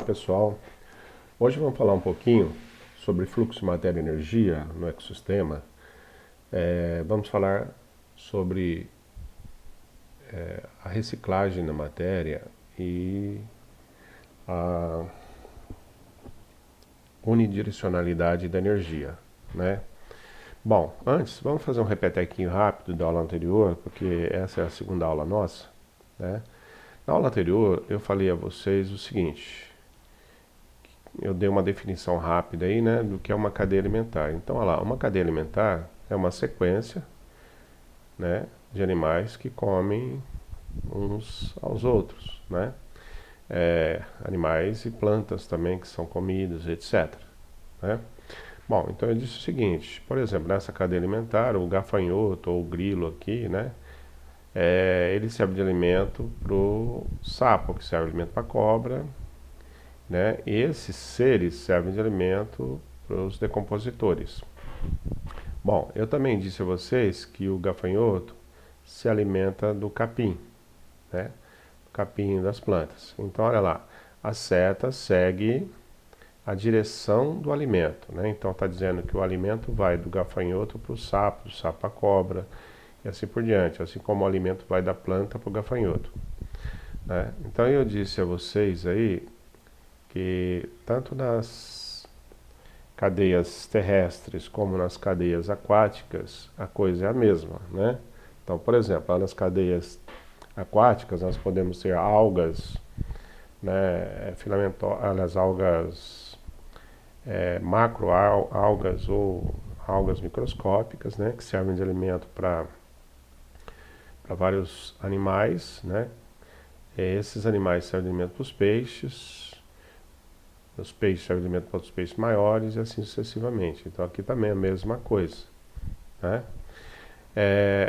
pessoal, hoje vamos falar um pouquinho sobre fluxo de matéria e energia no ecossistema. Vamos falar sobre a reciclagem da matéria e a unidirecionalidade da energia, né? Bom, antes, vamos fazer um repetequinho rápido da aula anterior, porque essa é a segunda aula nossa, né? Na aula anterior, eu falei a vocês o seguinte: eu dei uma definição rápida aí, né, do que é uma cadeia alimentar. Então, olha lá, uma cadeia alimentar é uma sequência, né, de animais que comem uns aos outros, né? Animais e plantas também que são comidos, etc, né? Bom, então eu disse o seguinte: por exemplo, nessa cadeia alimentar, o gafanhoto ou o grilo aqui, né, ele serve de alimento para o sapo, que serve de alimento para a cobra, né? E esses seres servem de alimento para os decompositores. Bom, eu também disse a vocês que o gafanhoto se alimenta do capim, né? Do capim das plantas. Então, olha lá, a seta segue a direção do alimento, né? Então, está dizendo que o alimento vai do gafanhoto para o sapo, do sapo para a cobra, e assim por diante, assim como o alimento vai da planta para o gafanhoto, né? Então, eu disse a vocês aí que tanto nas cadeias terrestres como nas cadeias aquáticas a coisa é a mesma, né? Então, por exemplo, lá nas cadeias aquáticas nós podemos ter algas, né, as algas macroalgas ou algas microscópicas, né, que servem de alimento para vários animais, né? Esses animais servem de alimento para os peixes servem de alimento para os peixes maiores e assim sucessivamente. Então aqui também é a mesma coisa, né?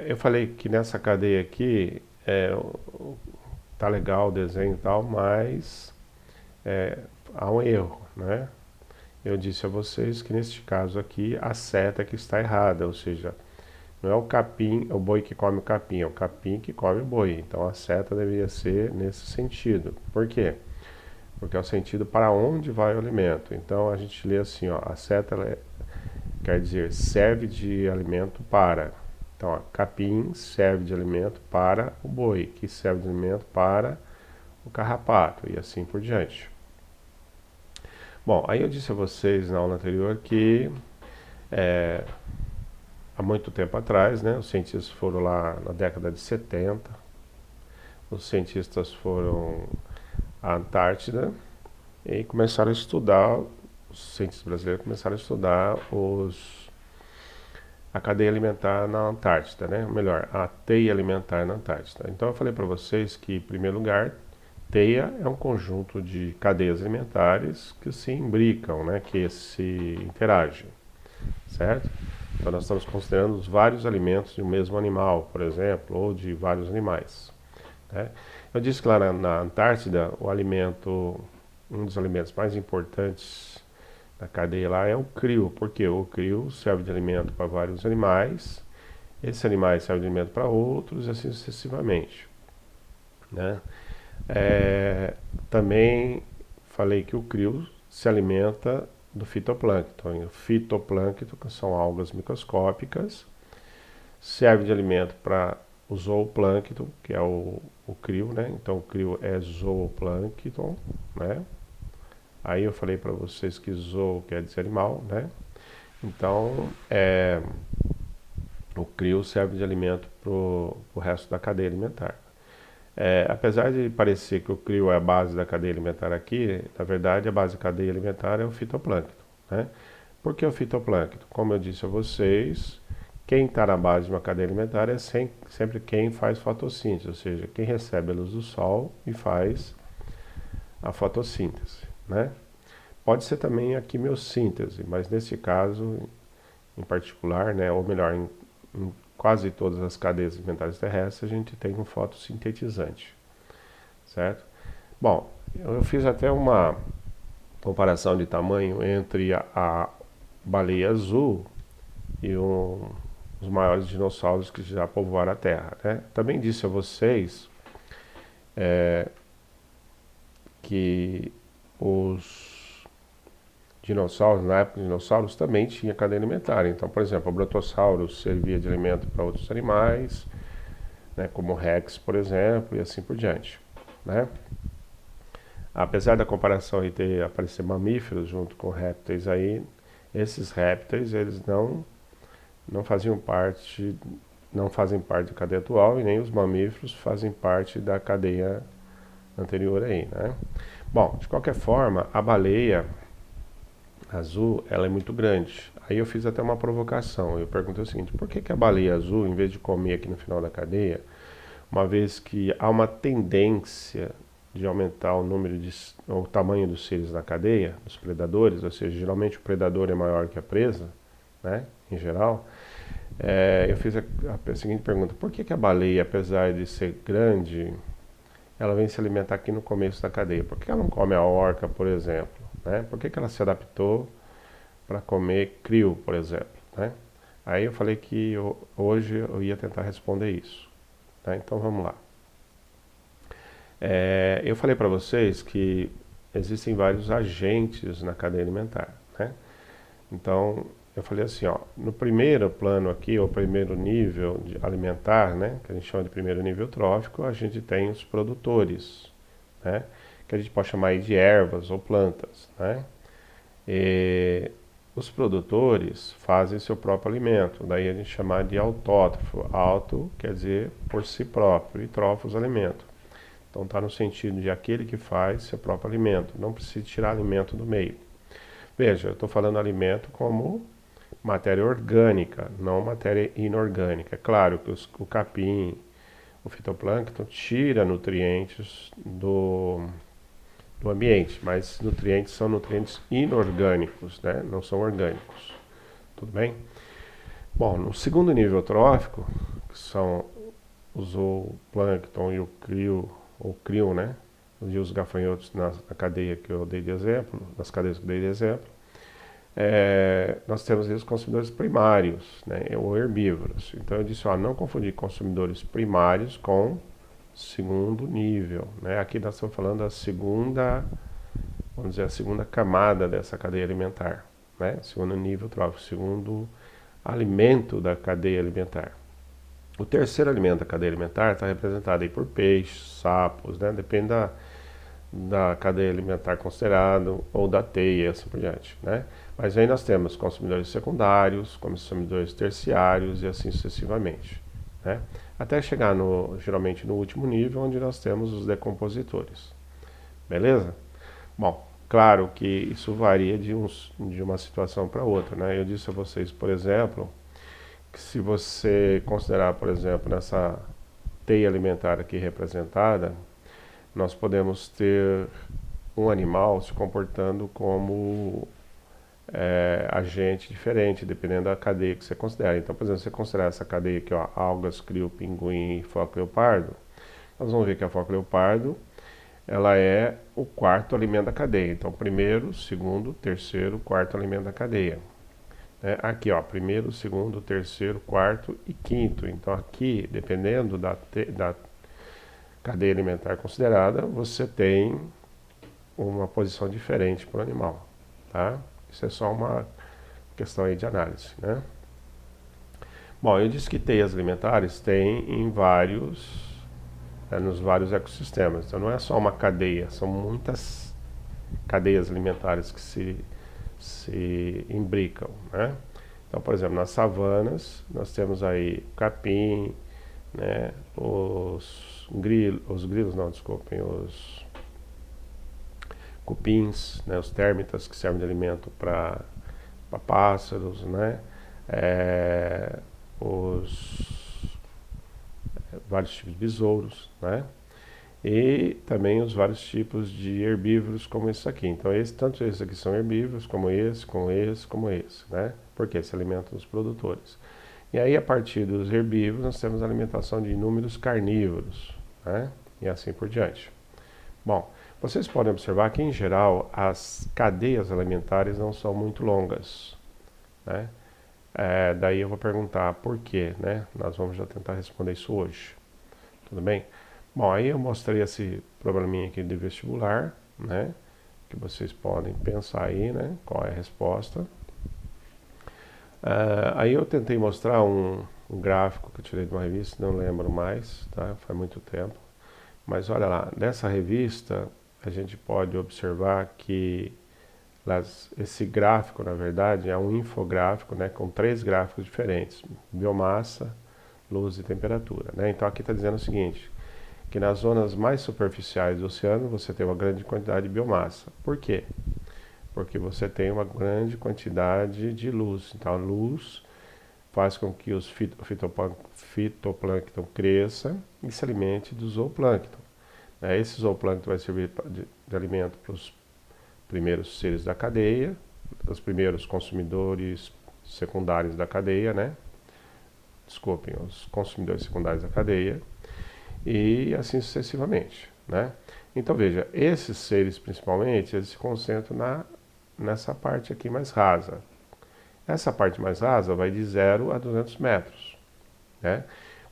Eu falei que nessa cadeia aqui tá legal o desenho e tal, mas há um erro, né? Eu disse a vocês que neste caso aqui a seta que está errada, ou seja, não é o capim, é o boi que come o capim, é o capim que come o boi. Então a seta deveria ser nesse sentido. Por quê? Porque é o sentido para onde vai o alimento. Então a gente lê assim, ó, a seta quer dizer serve de alimento para. Então, ó, capim serve de alimento para o boi, que serve de alimento para o carrapato e assim por diante. Bom, aí eu disse a vocês na aula anterior que há muito tempo atrás, né, os cientistas foram lá na década de 70, os cientistas foram à Antártida e começaram a estudar, os cientistas brasileiros começaram a estudar a cadeia alimentar na Antártida, né? Ou melhor, a teia alimentar na Antártida. Então eu falei para vocês que, em primeiro lugar, teia é um conjunto de cadeias alimentares que se imbricam, né? Que se interagem, certo? Então nós estamos considerando os vários alimentos de um mesmo animal, por exemplo, ou de vários animais, né? Eu disse que lá na Antártida um dos alimentos mais importantes da cadeia lá é o crio, porque o crio serve de alimento para vários animais, esses animais servem de alimento para outros e assim sucessivamente, né? Também falei que o crio se alimenta do fitoplâncton. E o fitoplâncton, que são algas microscópicas, serve de alimento para o zooplâncton, que é o crio, né? Então o crio é zooplâncton, né? Aí eu falei para vocês que zoo quer dizer animal, né? Então o crio serve de alimento para o resto da cadeia alimentar. Apesar de parecer que o crio é a base da cadeia alimentar aqui, na verdade a base da cadeia alimentar é o fitoplâncton, né? Por que o fitoplâncton? Como eu disse a vocês, quem está na base de uma cadeia alimentar é sempre quem faz fotossíntese, ou seja, quem recebe a luz do sol e faz a fotossíntese, né? Pode ser também a quimiossíntese, mas nesse caso em particular, né, ou melhor, em quase todas as cadeias alimentares terrestres, a gente tem um fotossintetizante, certo? Bom, eu fiz até uma comparação de tamanho entre a baleia azul e os maiores dinossauros que já povoaram a Terra, né? Também disse a vocês que os dinossauros, na época dos dinossauros, também tinha cadeia alimentar. Então, por exemplo, o brontossauro servia de alimento para outros animais, né, como o Rex, por exemplo, e assim por diante, né? Apesar da comparação aí ter aparecer mamíferos junto com répteis aí, esses répteis eles não faziam parte, não fazem parte da cadeia atual e nem os mamíferos fazem parte da cadeia anterior aí, né? Bom, de qualquer forma, a baleia azul, ela é muito grande. Aí eu fiz até uma provocação. Eu perguntei o seguinte: por que que a baleia azul, em vez de comer aqui no final da cadeia, uma vez que há uma tendência de aumentar o tamanho dos seres na cadeia, dos predadores, ou seja, geralmente o predador é maior que a presa, né, em geral, eu fiz a seguinte pergunta: por que que a baleia, apesar de ser grande, ela vem se alimentar aqui no começo da cadeia? Por que ela não come a orca, por exemplo? Né? Por que que ela se adaptou para comer krill, por exemplo? Né? Aí eu falei que hoje eu ia tentar responder isso. Tá? Então vamos lá. Eu falei para vocês que existem vários agentes na cadeia alimentar, né? Então eu falei assim, ó, no primeiro plano aqui, ou primeiro nível de alimentar, né, que a gente chama de primeiro nível trófico, a gente tem os produtores, né, que a gente pode chamar aí de ervas ou plantas, né? E os produtores fazem seu próprio alimento, daí a gente chama de autótrofo. Auto quer dizer por si próprio e trófos alimento. Então está no sentido de aquele que faz seu próprio alimento, não precisa tirar alimento do meio. Veja, eu estou falando alimento como matéria orgânica, não matéria inorgânica. É claro que o capim, o fitoplâncton tira nutrientes do ambiente, mas nutrientes são nutrientes inorgânicos, né? Não são orgânicos. Tudo bem? Bom, no segundo nível trófico, que são o zooplâncton e o krill, né? E os gafanhotos na cadeia que eu dei de exemplo, nas cadeias que eu dei de exemplo, nós temos aí os consumidores primários, né? Ou herbívoros. Então eu disse, ó, não confundir consumidores primários com segundo nível, né? Aqui nós estamos falando da segunda, vamos dizer, a segunda camada dessa cadeia alimentar, né? Segundo nível trófico, segundo alimento da cadeia alimentar. O terceiro alimento da cadeia alimentar está representado aí por peixes, sapos, né? Depende da cadeia alimentar considerado ou da teia, assim por diante, né? Mas aí nós temos consumidores secundários, consumidores terciários e assim sucessivamente, né? Até chegar geralmente no último nível, onde nós temos os decompositores. Beleza? Bom, claro que isso varia de uma situação para outra, né? Eu disse a vocês, por exemplo, que se você considerar, por exemplo, nessa teia alimentar aqui representada, nós podemos ter um animal se comportando como agente diferente, dependendo da cadeia que você considera. Então, por exemplo, se você considerar essa cadeia aqui, ó, algas, krill, pinguim e foco leopardo, nós vamos ver que a foco leopardo, ela é o quarto alimento da cadeia. Então, primeiro, segundo, terceiro, quarto alimento da cadeia. Aqui, ó, primeiro, segundo, terceiro, quarto e quinto. Então, aqui, dependendo da cadeia alimentar considerada, você tem uma posição diferente para o animal, tá? Isso é só uma questão aí de análise, né? Bom, eu disse que teias alimentares tem nos vários ecossistemas. Então não é só uma cadeia, são muitas cadeias alimentares que se imbricam, né? Então, por exemplo, nas savanas nós temos aí capim, né? Os cupins, né? Os térmitas que servem de alimento para pássaros, né? Vários tipos de besouros, né? E também os vários tipos de herbívoros como esse aqui. Então, tanto esses aqui são herbívoros, como esse, né? Porque se alimentam dos produtores. E aí, a partir dos herbívoros, nós temos a alimentação de inúmeros carnívoros, né? E assim por diante. Bom, vocês podem observar que, em geral, as cadeias alimentares não são muito longas, né? Daí eu vou perguntar por quê, né? Nós vamos já tentar responder isso hoje. Tudo bem? Bom, aí eu mostrei esse probleminha aqui de vestibular, né? que vocês podem pensar aí, né? Qual é a resposta. Aí eu tentei mostrar um gráfico que eu tirei de uma revista, não lembro mais, tá? Faz muito tempo. Mas olha lá, nessa revista a gente pode observar que esse gráfico, na verdade, é um infográfico, né, com 3 gráficos diferentes: biomassa, luz e temperatura, né? Então aqui está dizendo o seguinte, que nas zonas mais superficiais do oceano você tem uma grande quantidade de biomassa. Por quê? Porque você tem uma grande quantidade de luz. Então a luz faz com que os fitoplâncton cresça e se alimente do zooplâncton. Esse zooplâncton vai servir de alimento para os primeiros seres da cadeia, os primeiros consumidores secundários da cadeia, né? Desculpem, os consumidores secundários da cadeia, e assim sucessivamente, né? Então veja, esses seres principalmente, eles se concentram nessa parte aqui mais rasa. Essa parte mais rasa vai de 0 a 200 metros, né?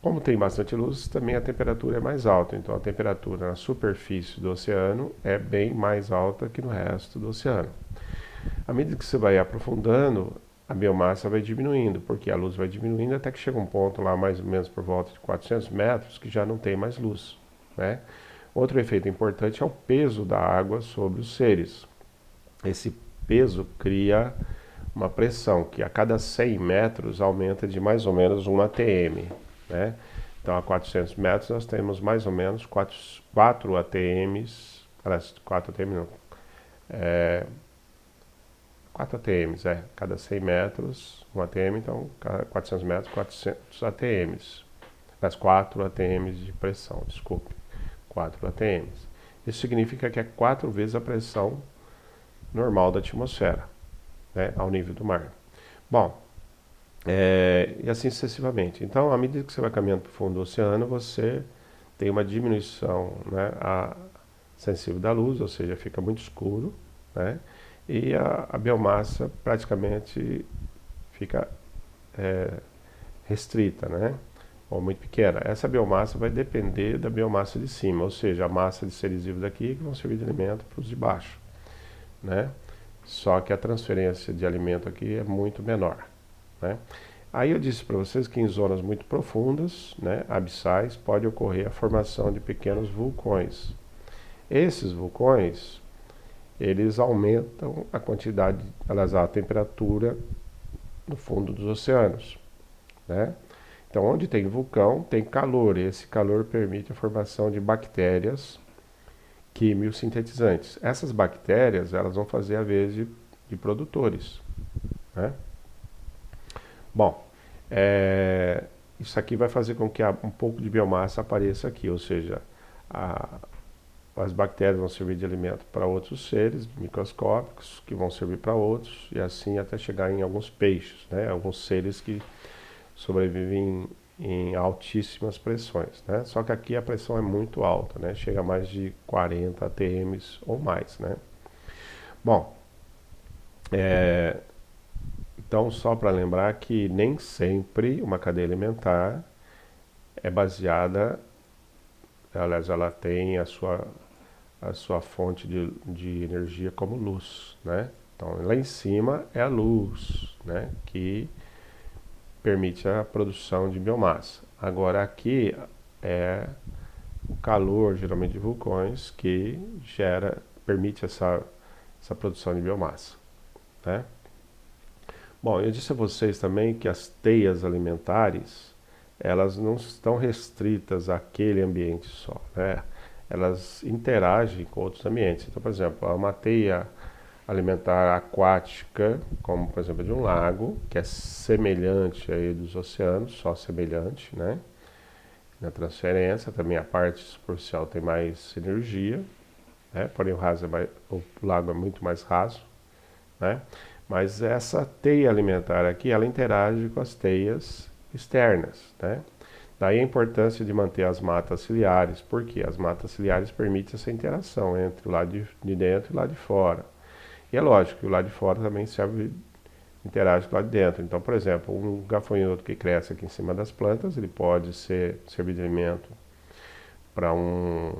Como tem bastante luz, também a temperatura é mais alta. Então a temperatura na superfície do oceano é bem mais alta que no resto do oceano. À medida que você vai aprofundando, a biomassa vai diminuindo, porque a luz vai diminuindo até que chega um ponto lá mais ou menos por volta de 400 metros que já não tem mais luz, né? Outro efeito importante é o peso da água sobre os seres. Esse peso cria uma pressão que a cada 100 metros aumenta de mais ou menos 1 atm, né? Então a 400 metros nós temos mais ou menos 4 atms, 4 atm não, 4 atms, cada 100 metros 1 atm, então cada 400 metros 400 atms, mas 4 atms de pressão, desculpe, 4 atms. Isso significa que é 4 vezes a pressão normal da atmosfera, né, ao nível do mar. Bom, e assim sucessivamente. Então, à medida que você vai caminhando para o fundo do oceano, você tem uma diminuição, né, sensível da luz, ou seja, fica muito escuro, né, e a biomassa praticamente fica restrita, né, ou muito pequena. Essa biomassa vai depender da biomassa de cima, ou seja, a massa de seres vivos daqui que vão servir de alimento para os de baixo, né. Só que a transferência de alimento aqui é muito menor, né? Aí eu disse para vocês que em zonas muito profundas, né, abissais, pode ocorrer a formação de pequenos vulcões. Esses vulcões, eles aumentam a quantidade, aliás, a temperatura no fundo dos oceanos, né? Então, onde tem vulcão, tem calor, e esse calor permite a formação de bactérias quimiosintetizantes. Essas bactérias, elas vão fazer a vez de produtores, né? Bom, isso aqui vai fazer com que um pouco de biomassa apareça aqui, ou seja, as bactérias vão servir de alimento para outros seres microscópicos, que vão servir para outros, e assim até chegar em alguns peixes, né? Alguns seres que sobrevivem em altíssimas pressões, né? Só que aqui a pressão é muito alta, né? Chega a mais de 40 atms ou mais, né? Bom, então só para lembrar que nem sempre uma cadeia alimentar é baseada, aliás, ela tem a sua fonte de energia como luz, né? Então lá em cima é a luz, né, que permite a produção de biomassa. Agora aqui é o calor, geralmente de vulcões, que permite essa produção de biomassa, né? Bom, eu disse a vocês também que as teias alimentares, elas não estão restritas àquele ambiente só, né? Elas interagem com outros ambientes. Então, por exemplo, há uma teia alimentar aquática, como por exemplo de um lago, que é semelhante aí dos oceanos, só semelhante, né? Na transferência, também a parte superficial tem mais energia, né? Porém o lago é muito mais raso, né? Mas essa teia alimentar aqui, ela interage com as teias externas, né? Daí a importância de manter as matas ciliares, porque as matas ciliares permitem essa interação entre o lado de dentro e o lado de fora. E é lógico que o lado de fora também interage com o lado de dentro. Então, por exemplo, um gafanhoto que cresce aqui em cima das plantas, ele pode servir de alimento para um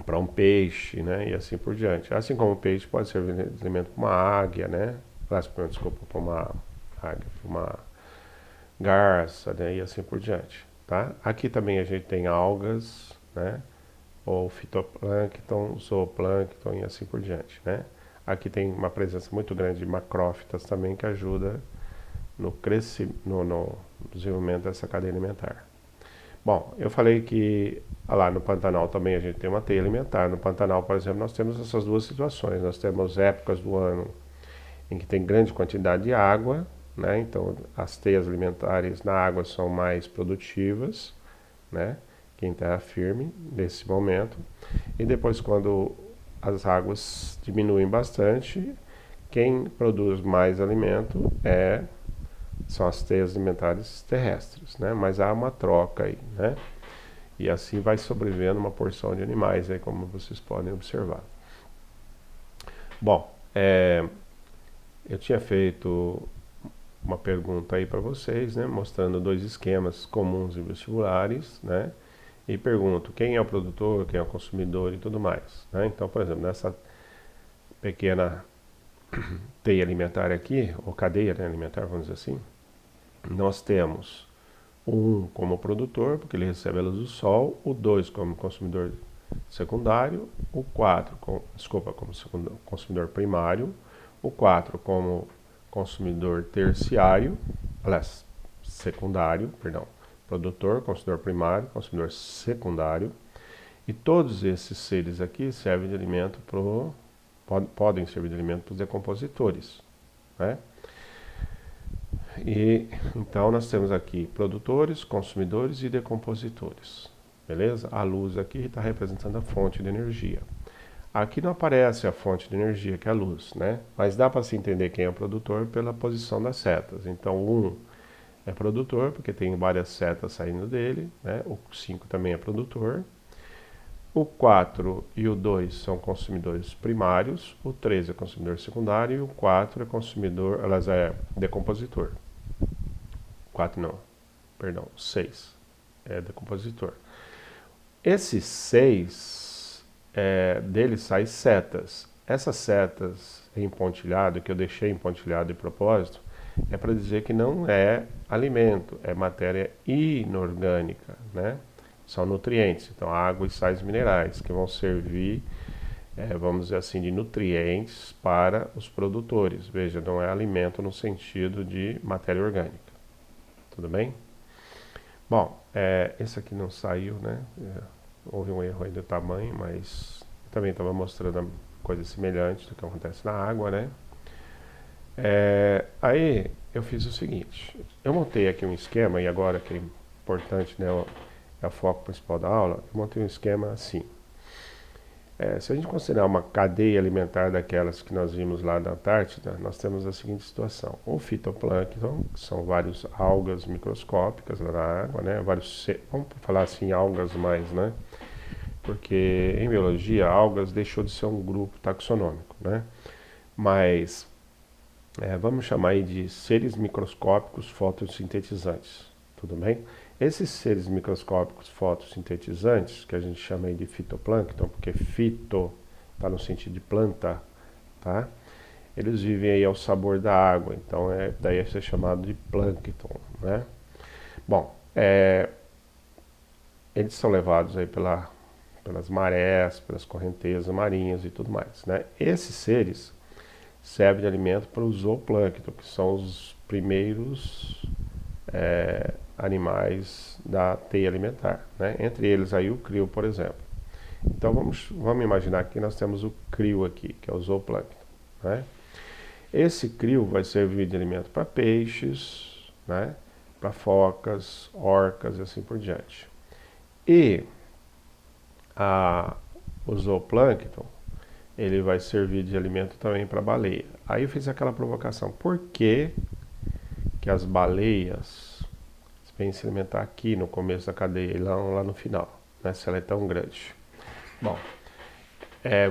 para um peixe, né? E assim por diante. Assim como o peixe pode servir de alimento para uma águia, né? Desculpa, para uma águia, para uma garça, né? E assim por diante, tá? Aqui também a gente tem algas, né? Ou fitoplâncton, zooplâncton e assim por diante, né? Aqui tem uma presença muito grande de macrófitas também que ajuda no desenvolvimento dessa cadeia alimentar. Bom, eu falei que lá no Pantanal também a gente tem uma teia alimentar. No Pantanal, por exemplo, nós temos essas duas situações. Nós temos épocas do ano em que tem grande quantidade de água, né? Então as teias alimentares na água são mais produtivas, né? Que em terra firme, nesse momento. E depois, quando as águas diminuem bastante, quem produz mais alimento são as teias alimentares terrestres, né? Mas há uma troca aí, né? E assim vai sobrevivendo uma porção de animais aí, como vocês podem observar. Bom, eu tinha feito uma pergunta aí para vocês, né? Mostrando dois esquemas comuns em vestibulares, né? E pergunto quem é o produtor, quem é o consumidor e tudo mais, né? Então, por exemplo, nessa pequena teia alimentar aqui, ou cadeia, né, alimentar, vamos dizer assim, nós temos o 1 como produtor, porque ele recebe a luz do sol, o 2 como consumidor secundário, o 4 como consumidor primário, o 4 como consumidor terciário, aliás, secundário, perdão, produtor, consumidor primário, consumidor secundário, e todos esses seres aqui servem de alimento podem servir de alimento para os decompositores, né? E então nós temos aqui produtores, consumidores e decompositores, beleza? A luz aqui está representando a fonte de energia. Aqui não aparece a fonte de energia, que é a luz, né? Mas dá para se entender quem é o produtor pela posição das setas. Então, o 1 é produtor, porque tem várias setas saindo dele, né? O 5 também é produtor. O 4 e o 2 são consumidores primários, o 3 é consumidor secundário e o 4 é consumidor, elas é decompositor. 4 não, perdão, 6 é decompositor. Esses 6, deles saem setas. Essas setas em pontilhado, que eu deixei em pontilhado de propósito, é para dizer que não é alimento, é matéria inorgânica, né? São nutrientes, então água e sais minerais, que vão servir, vamos dizer assim, de nutrientes para os produtores. Veja, não é alimento no sentido de matéria orgânica. Tudo bem? Bom, esse aqui não saiu, né? Houve um erro aí do tamanho, mas também estava mostrando coisa semelhante do que acontece na água, né? Aí eu fiz o seguinte, eu montei aqui um esquema, e agora que é importante, né? É o foco principal da aula, eu montei um esquema assim. Se a gente considerar uma cadeia alimentar daquelas que nós vimos lá da Antártida, nós temos a seguinte situação. O fitoplâncton, que são várias algas microscópicas lá na água, né? Vamos falar assim, algas mais, né? Porque em biologia, algas deixou de ser um grupo taxonômico, né? Mas vamos chamar aí de seres microscópicos fotossintetizantes, tudo bem? Esses seres microscópicos fotossintetizantes, que a gente chama aí de fitoplâncton, porque fito está no sentido de planta, tá? Eles vivem aí ao sabor da água, então daí é ser chamado de plâncton, né? Bom, eles são levados aí pelas marés, pelas correntezas marinhas e tudo mais, né? Esses seres servem de alimento para o zooplâncton, que são os primeiros animais da teia alimentar, né? Entre eles aí o crio, por exemplo. Então vamos imaginar que nós temos o crio aqui, que é o zooplâncton, né? Esse crio vai servir de alimento para peixes, né? Para focas, orcas e assim por diante. E o zooplâncton, ele vai servir de alimento também para baleia. Aí eu fiz aquela provocação, por que as baleias vêm se alimentar aqui no começo da cadeia e lá no final, né, se ela é tão grande? Bom,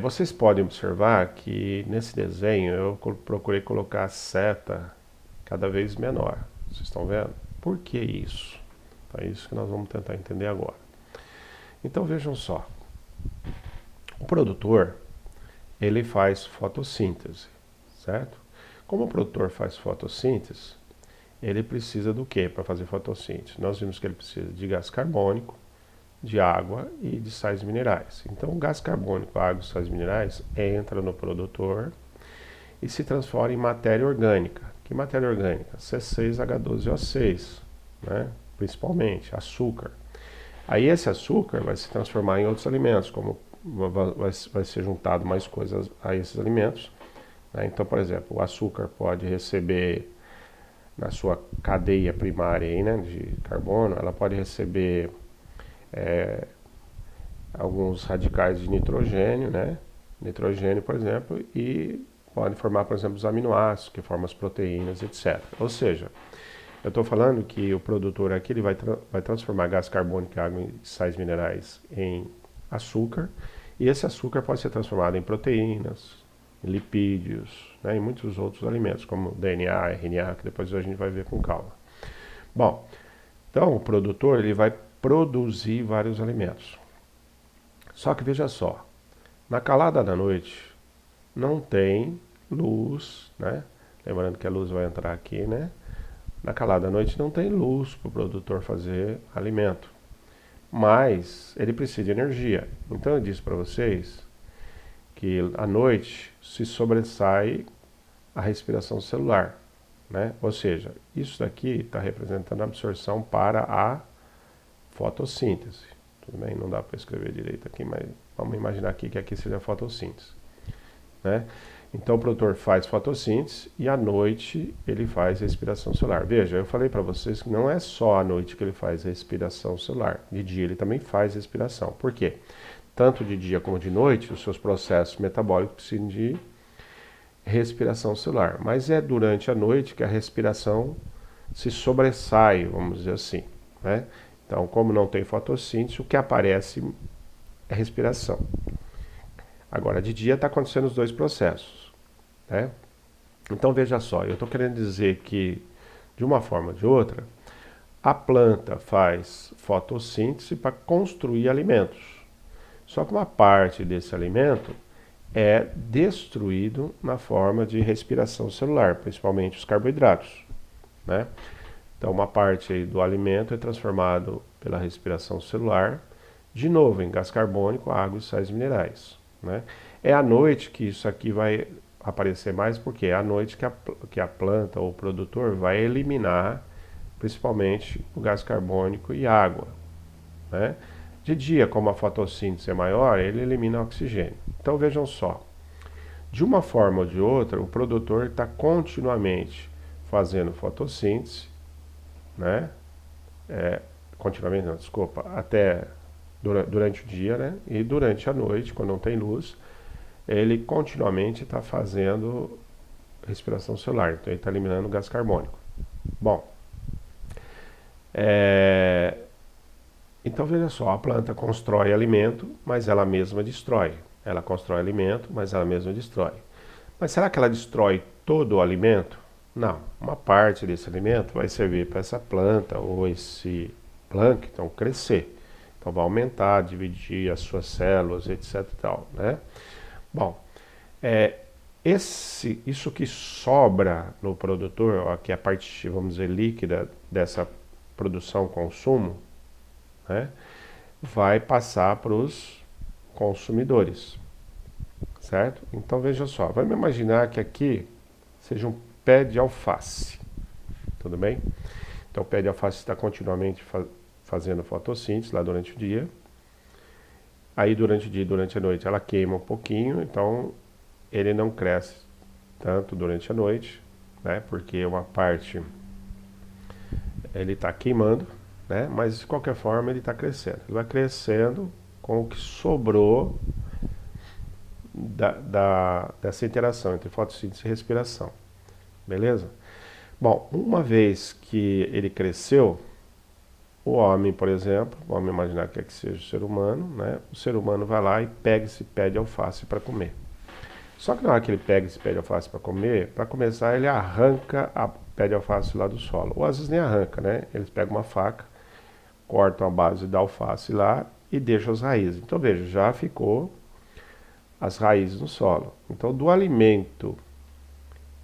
vocês podem observar que nesse desenho eu procurei colocar a seta cada vez menor. Vocês estão vendo? Por que isso? Então é isso que nós vamos tentar entender agora. Então vejam só. O produtor, ele faz fotossíntese, certo? Como o produtor faz fotossíntese, ele precisa do que para fazer fotossíntese? Nós vimos que ele precisa de gás carbônico, de água e de sais minerais. Então, o gás carbônico, água e sais minerais entra no produtor e se transforma em matéria orgânica. Que matéria orgânica? C6H12O6, né? Principalmente açúcar. Aí esse açúcar vai se transformar em outros alimentos, como vai ser juntado mais coisas a esses alimentos, né? Então, por exemplo, o açúcar pode receber na sua cadeia primária aí, né, de carbono, ela pode receber alguns radicais de nitrogênio, né? Nitrogênio, por exemplo, e pode formar, por exemplo, os aminoácidos, que formam as proteínas, etc. Ou seja, eu estou falando que o produtor aqui ele vai transformar gás carbônico, água e sais minerais em açúcar, e esse açúcar pode ser transformado em proteínas, em lipídios, né, em muitos outros alimentos, como DNA, RNA, que depois a gente vai ver com calma. Bom, então o produtor ele vai produzir vários alimentos. Só que veja só, na calada da noite não tem luz, né? Lembrando que a luz vai entrar aqui, né? Na calada da noite não tem luz para o produtor fazer alimento, mas ele precisa de energia. Então eu disse para vocês que à noite se sobressai a respiração celular, né? Ou seja, isso daqui está representando a absorção para a fotossíntese. Tudo bem? Não dá para escrever direito aqui, mas vamos imaginar aqui que aqui seja a fotossíntese, né? Então o produtor faz fotossíntese e à noite ele faz respiração celular. Veja, eu falei para vocês que não é só à noite que ele faz respiração celular. De dia ele também faz respiração. Por quê? Tanto de dia como de noite, os seus processos metabólicos precisam de respiração celular. Mas é durante a noite que a respiração se sobressai, vamos dizer assim, né? Então, como não tem fotossíntese, o que aparece é respiração. Agora, de dia está acontecendo os dois processos, né? Então, veja só, eu estou querendo dizer que, de uma forma ou de outra, a planta faz fotossíntese para construir alimentos. Só que uma parte desse alimento é destruído na forma de respiração celular, principalmente os carboidratos, né? Então, uma parte aí do alimento é transformado pela respiração celular, de novo, em gás carbônico, água e sais minerais, né? É à noite que isso aqui vai aparecer mais, porque é à noite que a planta ou o produtor vai eliminar, principalmente, o gás carbônico e água, né? De dia, como a fotossíntese é maior, ele elimina o oxigênio. Então, vejam só, de uma forma ou de outra, o produtor está continuamente fazendo fotossíntese, né? Continuamente, não, desculpa, até durante o dia, né? E durante a noite, quando não tem luz, ele continuamente está fazendo respiração celular, então ele está eliminando gás carbônico. Bom, então veja só, a planta constrói alimento, mas ela mesma destrói. Ela constrói alimento, mas ela mesma destrói. Mas será que ela destrói todo o alimento? Não, uma parte desse alimento vai servir para essa planta ou esse plâncton crescer. Então vai aumentar, dividir as suas células, etc e tal, né? Bom, isso que sobra no produtor, que é a parte, vamos dizer, líquida dessa produção, consumo, né, vai passar para os consumidores, certo? Então veja só, vamos imaginar que aqui seja um pé de alface, tudo bem? Então o pé de alface está continuamente fazendo fotossíntese lá durante o dia. Aí durante o dia e durante a noite ela queima um pouquinho, então ele não cresce tanto durante a noite, né? Porque uma parte ele está queimando, né? Mas de qualquer forma ele está crescendo. Ele vai crescendo com o que sobrou dessa interação entre fotossíntese e respiração. Beleza? Bom, uma vez que ele cresceu, o homem, por exemplo, vamos imaginar que aqui seja o ser humano, né? O ser humano vai lá e pega esse pé de alface para comer. Só que na hora que ele pega esse pé de alface para comer, para começar ele arranca a pé de alface lá do solo. Ou às vezes nem arranca, né? Eles pegam uma faca, cortam a base da alface lá e deixam as raízes. Então veja, já ficou as raízes no solo. Então, do alimento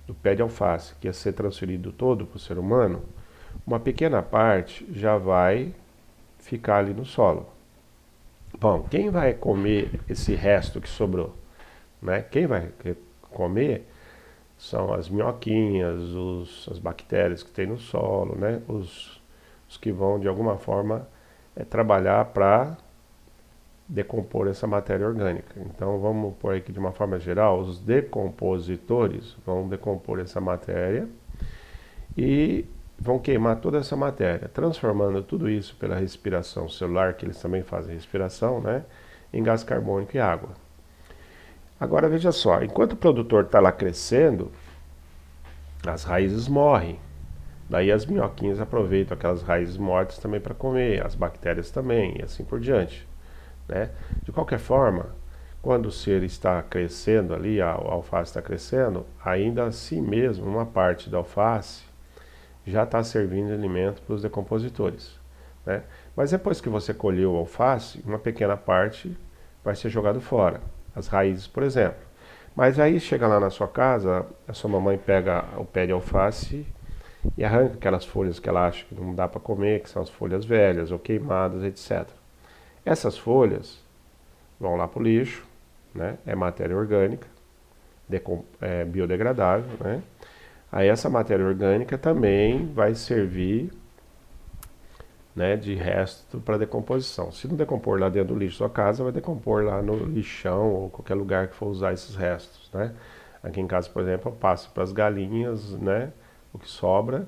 do pé de alface que ia ser transferido todo para o ser humano, uma pequena parte já vai ficar ali no solo. Bom, quem vai comer esse resto que sobrou? Né? Quem vai comer são as minhoquinhas, as bactérias que tem no solo, né? Os que vão de alguma forma trabalhar para decompor essa matéria orgânica. Então vamos pôr aqui de uma forma geral, os decompositores vão decompor essa matéria e vão queimar toda essa matéria, transformando tudo isso pela respiração celular, que eles também fazem respiração, né, em gás carbônico e água. Agora veja só, enquanto o produtor está lá crescendo, as raízes morrem. Daí as minhoquinhas aproveitam aquelas raízes mortas também para comer, as bactérias também, e assim por diante. Né? De qualquer forma, quando o ser está crescendo ali, a alface está crescendo, ainda assim mesmo, uma parte da alface já está servindo de alimento para os decompositores. Né? Mas depois que você colheu a alface, uma pequena parte vai ser jogado fora, as raízes, por exemplo. Mas aí chega lá na sua casa, a sua mamãe pega o pé de alface e arranca aquelas folhas que ela acha que não dá para comer, que são as folhas velhas ou queimadas, etc. Essas folhas vão lá para o lixo, né? É matéria orgânica, biodegradável, né? Aí essa matéria orgânica também vai servir, né, de resto para decomposição. Se não decompor lá dentro do lixo da sua casa, vai decompor lá no lixão ou qualquer lugar que for usar esses restos, né? Aqui em casa, por exemplo, eu passo para as galinhas, né, o que sobra,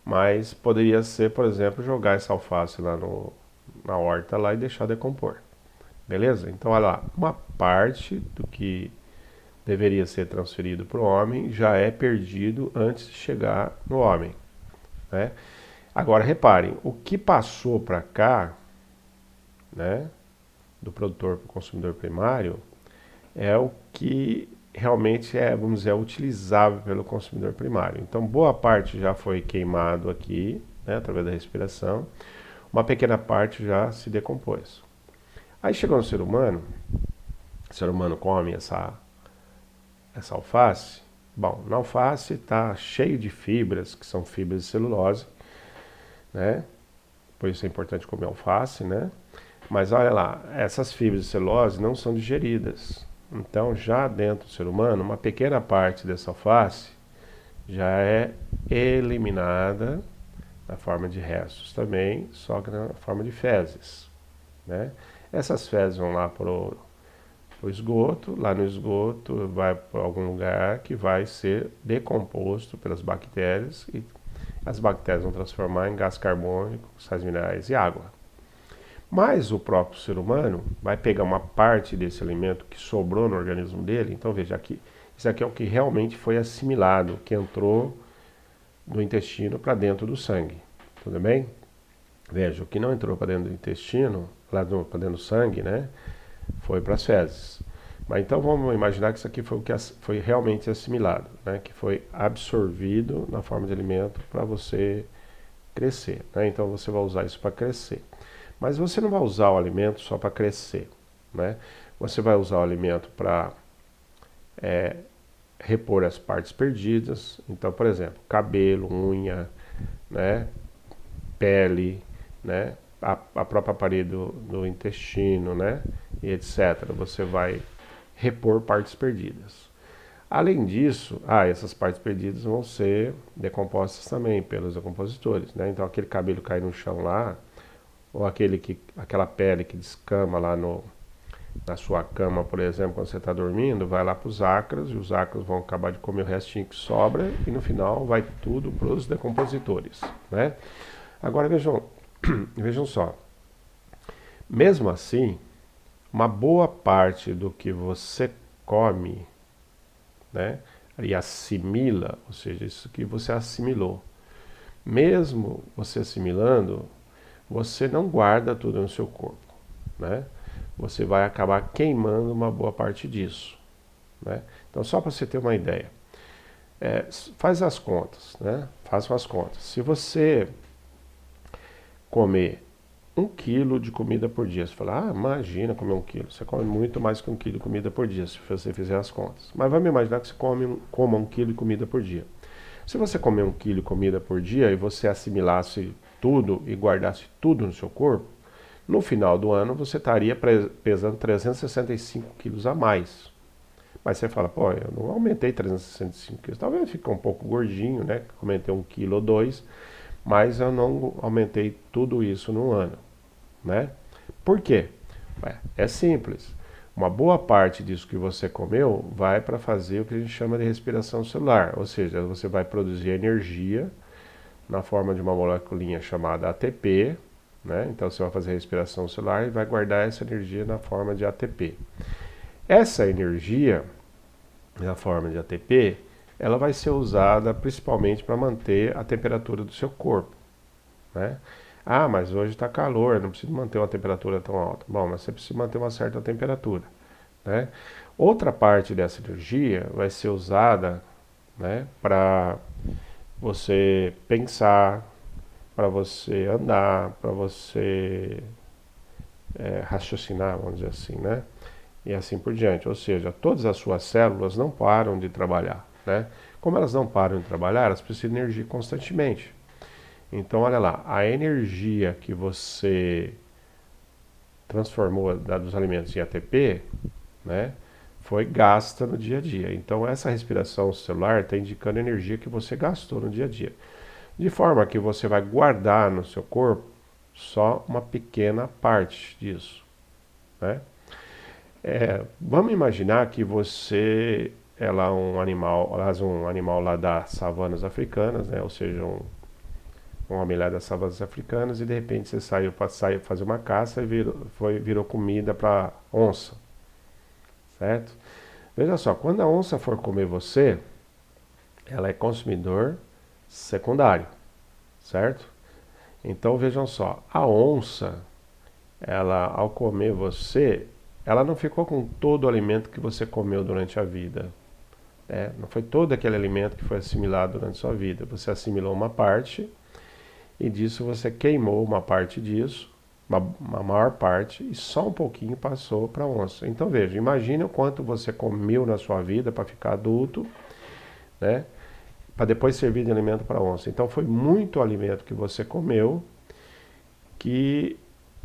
mas poderia ser, por exemplo, jogar essa alface lá na horta lá e deixar decompor. Beleza? Então, olha lá, uma parte do que deveria ser transferido para o homem já é perdido antes de chegar no homem, né? Agora, reparem, o que passou para cá, né, do produtor para o consumidor primário, é o que realmente é, vamos dizer, utilizável pelo consumidor primário. Então, boa parte já foi queimado aqui, né, através da respiração, uma pequena parte já se decompôs. Aí chegou no ser humano, o ser humano come essa alface. Bom, na alface está cheio de fibras, que são fibras de celulose, né? Por isso é importante comer alface, né? Mas olha lá, essas fibras de celulose não são digeridas. Então, já dentro do ser humano, uma pequena parte dessa alface já é eliminada na forma de restos também, só que na forma de fezes, né? Essas fezes vão lá para o esgoto, lá no esgoto vai para algum lugar que vai ser decomposto pelas bactérias e as bactérias vão transformar em gás carbônico, sais minerais e água. Mas o próprio ser humano vai pegar uma parte desse alimento que sobrou no organismo dele. Então veja aqui, isso aqui é o que realmente foi assimilado, que entrou do intestino para dentro do sangue. Tudo bem? Veja, o que não entrou para dentro do intestino, para dentro do sangue, né, foi para as fezes. Mas então vamos imaginar que isso aqui foi o que foi realmente assimilado, né, que foi absorvido na forma de alimento para você crescer. Né? Então você vai usar isso para crescer. Mas você não vai usar o alimento só para crescer, né? Você vai usar o alimento para repor as partes perdidas. Então, por exemplo, cabelo, unha, né? Pele, né? A própria parede do intestino, né? E etc. Você vai repor partes perdidas. Além disso, essas partes perdidas vão ser decompostas também pelos decompositores, né? Então aquele cabelo cai no chão lá, ou aquela pele que descama lá na sua cama, por exemplo, quando você está dormindo, vai lá para os ácaros, e os ácaros vão acabar de comer o restinho que sobra, e no final vai tudo para os decompositores, né? Agora vejam só, mesmo assim, uma boa parte do que você come, né, e assimila, ou seja, isso que você assimilou, mesmo você assimilando, você não guarda tudo no seu corpo, né? Você vai acabar queimando uma boa parte disso, né? Então, só para você ter uma ideia, faz as contas, né? Façam as contas. Se você comer quilo de comida por dia. Você fala, ah, imagina comer 1 quilo. Você come muito mais que 1 quilo de comida por dia, se você fizer as contas. Mas vamos imaginar que você coma 1 quilo de comida por dia. Se você comer 1 quilo de comida por dia e você assimilasse tudo e guardasse tudo no seu corpo, no final do ano você estaria pesando 365 quilos a mais. Mas você fala, pô, eu não aumentei 365 quilos, talvez fique um pouco gordinho, né? Aumentei 1 quilo ou 2, mas eu não aumentei tudo isso no ano, né? Por quê? É simples. Uma boa parte disso que você comeu vai para fazer o que a gente chama de respiração celular, ou seja, você vai produzir energia na forma de uma moleculinha chamada ATP, né? Então você vai fazer respiração celular e vai guardar essa energia na forma de ATP. Essa energia, na forma de ATP, ela vai ser usada principalmente para manter a temperatura do seu corpo, né? Ah, mas hoje está calor, não preciso manter uma temperatura tão alta. Bom, mas você precisa manter uma certa temperatura, né? Outra parte dessa energia vai ser usada, né, para você pensar, para você andar, para você raciocinar, vamos dizer assim, né? E assim por diante. Ou seja, todas as suas células não param de trabalhar, né? Como elas não param de trabalhar, elas precisam de energia constantemente. Então, olha lá, a energia que você transformou dos alimentos em ATP, né, foi gasta no dia a dia. Então, essa respiração celular está indicando a energia que você gastou no dia a dia. De forma que você vai guardar no seu corpo só uma pequena parte disso, né? Vamos imaginar que você é lá um animal lá das savanas africanas, né? Ou seja, um homem lá das savanas africanas, e de repente você saiu para fazer uma caça e virou comida para onça, certo? Veja só, quando a onça for comer você, ela é consumidor secundário, certo? Então vejam só, a onça, ela ao comer você, ela não ficou com todo o alimento que você comeu durante a vida, né? Não foi todo aquele alimento que foi assimilado durante a sua vida. Você assimilou uma parte e disso você queimou uma parte disso, uma maior parte, e só um pouquinho passou para a onça. Então veja, imagine o quanto você comeu na sua vida para ficar adulto, né? Para depois servir de alimento para a onça. Então foi muito alimento que você comeu que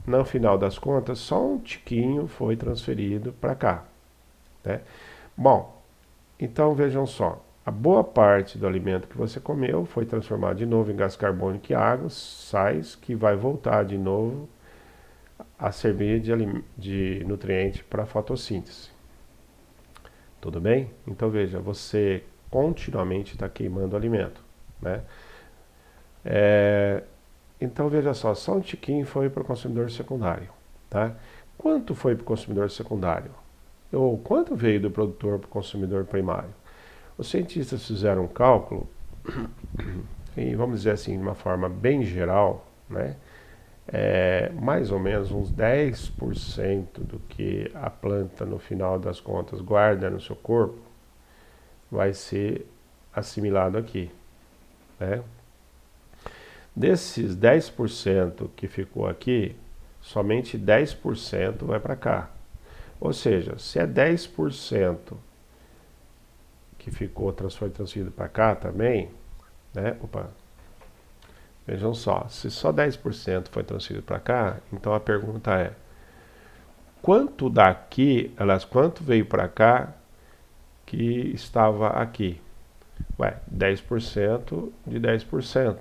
no final das contas só um tiquinho foi transferido para cá, né? Bom, então vejam só, a boa parte do alimento que você comeu foi transformado de novo em gás carbônico e água, sais, que vai voltar de novo a servir de nutriente para a fotossíntese. Tudo bem? Então veja, você continuamente está queimando alimento, né? Então veja só um tiquinho foi para o consumidor secundário, tá? Quanto foi para o consumidor secundário? Ou quanto veio do produtor para o consumidor primário? Os cientistas fizeram um cálculo, e vamos dizer assim, de uma forma bem geral, né? Mais ou menos uns 10% do que a planta, no final das contas, guarda no seu corpo, vai ser assimilado aqui, né? Desses 10% que ficou aqui, somente 10% vai para cá. Ou seja, se é 10% que foi transferido para cá também, né? Vejam só, se só 10% foi transferido para cá, então a pergunta é: quanto quanto veio para cá que estava aqui? 10% de 10%.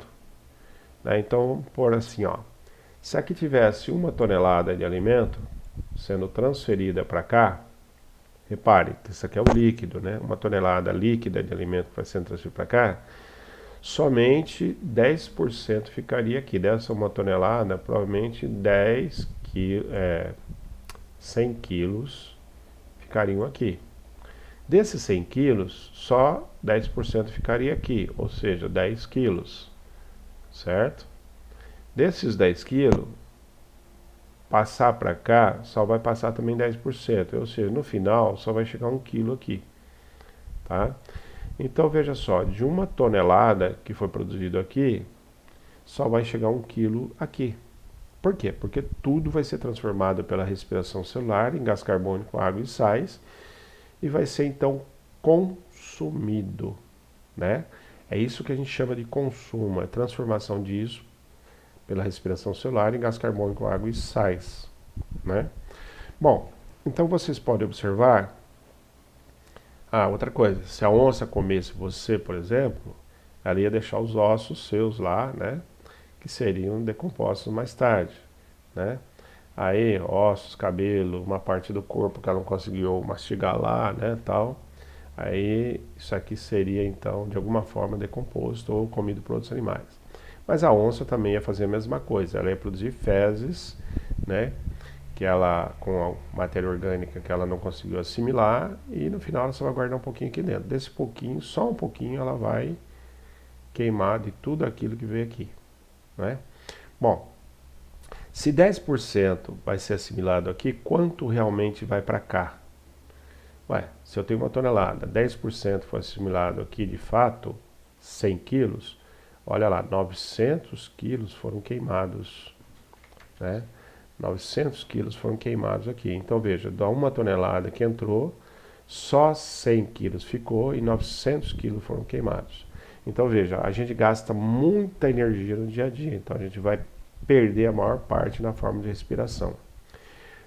Né? Então, vamos pôr assim, ó. Se aqui tivesse 1 tonelada de alimento sendo transferida para cá, repare que isso aqui é o líquido, né? 1 tonelada líquida de alimento que vai sendo transferido para cá, somente 10% ficaria aqui. Dessa 1 tonelada, provavelmente 100 quilos ficariam aqui. Desses 100 quilos, só 10% ficaria aqui, ou seja, 10 quilos, certo? Desses 10 quilos, passar para cá, só vai passar também 10%, ou seja, no final só vai chegar 1 quilo aqui, tá? Então veja só, de 1 tonelada que foi produzido aqui, só vai chegar 1 quilo aqui. Por quê? Porque tudo vai ser transformado pela respiração celular em gás carbônico, água e sais, e vai ser então consumido, né? É isso que a gente chama de consumo, é transformação disso pela respiração celular em gás carbônico, água e sais, né? Bom, então vocês podem observar. Outra coisa, se a onça comesse você, por exemplo, ela ia deixar os ossos seus lá, né? Que seriam decompostos mais tarde, né? Aí, ossos, cabelo, uma parte do corpo que ela não conseguiu mastigar lá, né, tal. Aí, isso aqui seria, então, de alguma forma decomposto ou comido por outros animais. Mas a onça também ia fazer a mesma coisa, ela ia produzir fezes, né, que ela, com a matéria orgânica que ela não conseguiu assimilar, e no final ela só vai guardar um pouquinho aqui dentro. Desse pouquinho, só um pouquinho, ela vai queimar de tudo aquilo que veio aqui, né? Bom, se 10% vai ser assimilado aqui, quanto realmente vai para cá? Ué, se eu tenho uma tonelada, 10% foi assimilado aqui de fato, 100 quilos, olha lá, 900 quilos foram queimados, né? 900 quilos foram queimados aqui. Então veja, dá uma tonelada que entrou, só 100 quilos ficou e 900 quilos foram queimados. Então veja, a gente gasta muita energia no dia a dia, então a gente vai perder a maior parte na forma de respiração.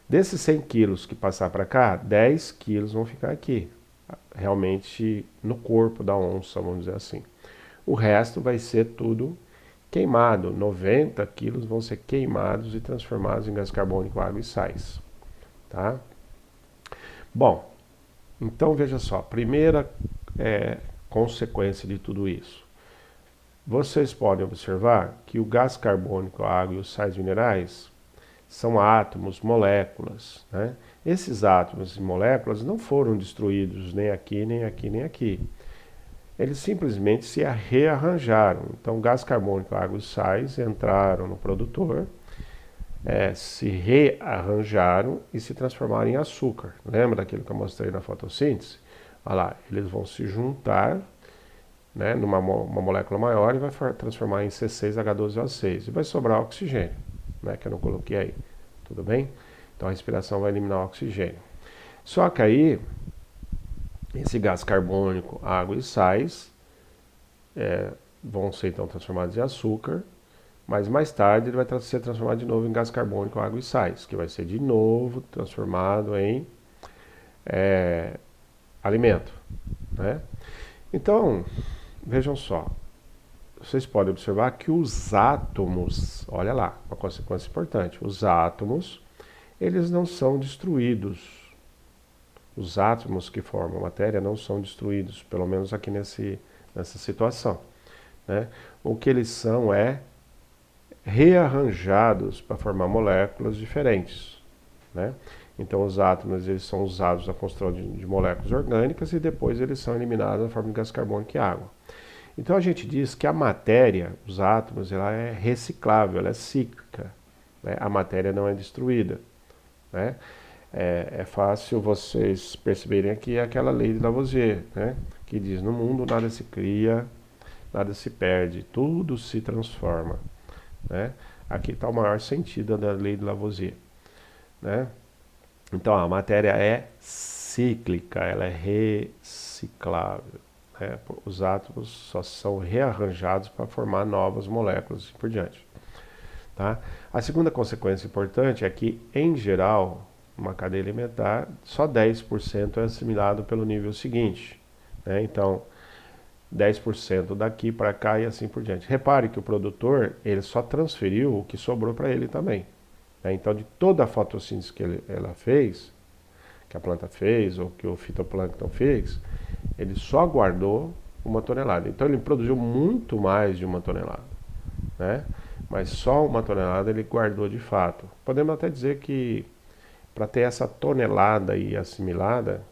Desses 100 quilos que passar para cá, 10 quilos vão ficar aqui, realmente no corpo da onça, vamos dizer assim. O resto vai ser tudo queimado, 90 quilos vão ser queimados e transformados em gás carbônico, água e sais. Tá? Bom, então veja só, primeira consequência de tudo isso. Vocês podem observar que o gás carbônico, a água e os sais minerais são átomos, moléculas, né? Esses átomos e moléculas não foram destruídos nem aqui, nem aqui, nem aqui. Eles simplesmente se rearranjaram. Então, gás carbônico, água e sais entraram no produtor, se rearranjaram e se transformaram em açúcar. Lembra daquilo que eu mostrei na fotossíntese? Olha lá, eles vão se juntar, né, numa uma molécula maior e vai transformar em C6H12O6 e vai sobrar oxigênio, né, que eu não coloquei aí, tudo bem? Então a respiração vai eliminar o oxigênio. Só que aí, esse gás carbônico, água e sais vão ser então transformados em açúcar, mas mais tarde ele vai ser transformado de novo em gás carbônico, água e sais, que vai ser de novo transformado em alimento, né? Então, vejam só, vocês podem observar que os átomos, olha lá, uma consequência importante, os átomos, eles não são destruídos. Os átomos que formam a matéria não são destruídos, pelo menos aqui nessa situação, né? O que eles são rearranjados para formar moléculas diferentes, né? Então os átomos eles são usados na construção de moléculas orgânicas e depois eles são eliminados na forma de gás carbônico e água. Então a gente diz que a matéria, os átomos, ela é reciclável, ela é cíclica, né? A matéria não é destruída, né? É fácil vocês perceberem aqui aquela lei de Lavoisier, né? Que diz, no mundo nada se cria, nada se perde, tudo se transforma, né? Aqui está o maior sentido da lei de Lavoisier, né? Então a matéria é cíclica, ela é reciclável, né? Os átomos só são rearranjados para formar novas moléculas e assim por diante, tá? A segunda consequência importante é que, em geral, uma cadeia alimentar, só 10% é assimilado pelo nível seguinte, né? Então, 10% daqui para cá e assim por diante. Repare que o produtor, ele só transferiu o que sobrou para ele também, né? Então, de toda a fotossíntese que ela fez, que a planta fez ou que o fitoplâncton fez, ele só guardou 1 tonelada. Então, ele produziu muito mais de 1 tonelada, né? Mas só 1 tonelada ele guardou de fato. Podemos até dizer que para ter essa tonelada aí assimilada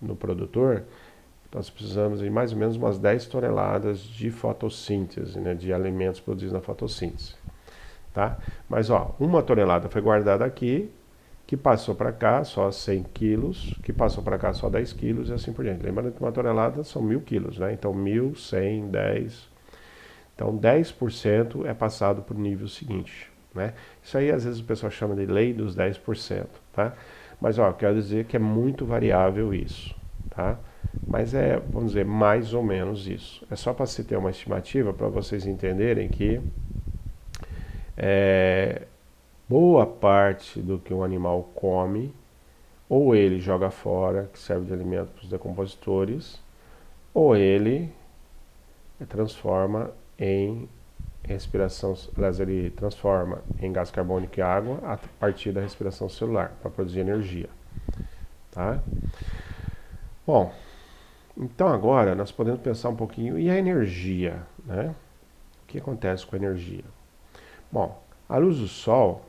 no produtor, nós precisamos de mais ou menos umas 10 toneladas de fotossíntese, né, de alimentos produzidos na fotossíntese, tá? Mas ó, 1 tonelada foi guardada aqui, que passou para cá só 100 quilos, que passou para cá só 10 quilos e assim por diante. Lembrando que 1 tonelada são 1000 quilos, né? Então 1000, 100, 10. Então 10% é passado para o nível seguinte, né? Isso aí às vezes o pessoal chama de lei dos 10%, tá? Mas ó, quero dizer que é muito variável isso, tá? Mas é, vamos dizer, mais ou menos isso. É só para se ter uma estimativa para vocês entenderem que boa parte do que um animal come, ou ele joga fora, que serve de alimento para os decompositores, ou ele transforma em respiração, aliás, ele transforma em gás carbônico e água a partir da respiração celular, para produzir energia, tá? Bom, então agora nós podemos pensar um pouquinho, e a energia, né? O que acontece com a energia? Bom, a luz do sol,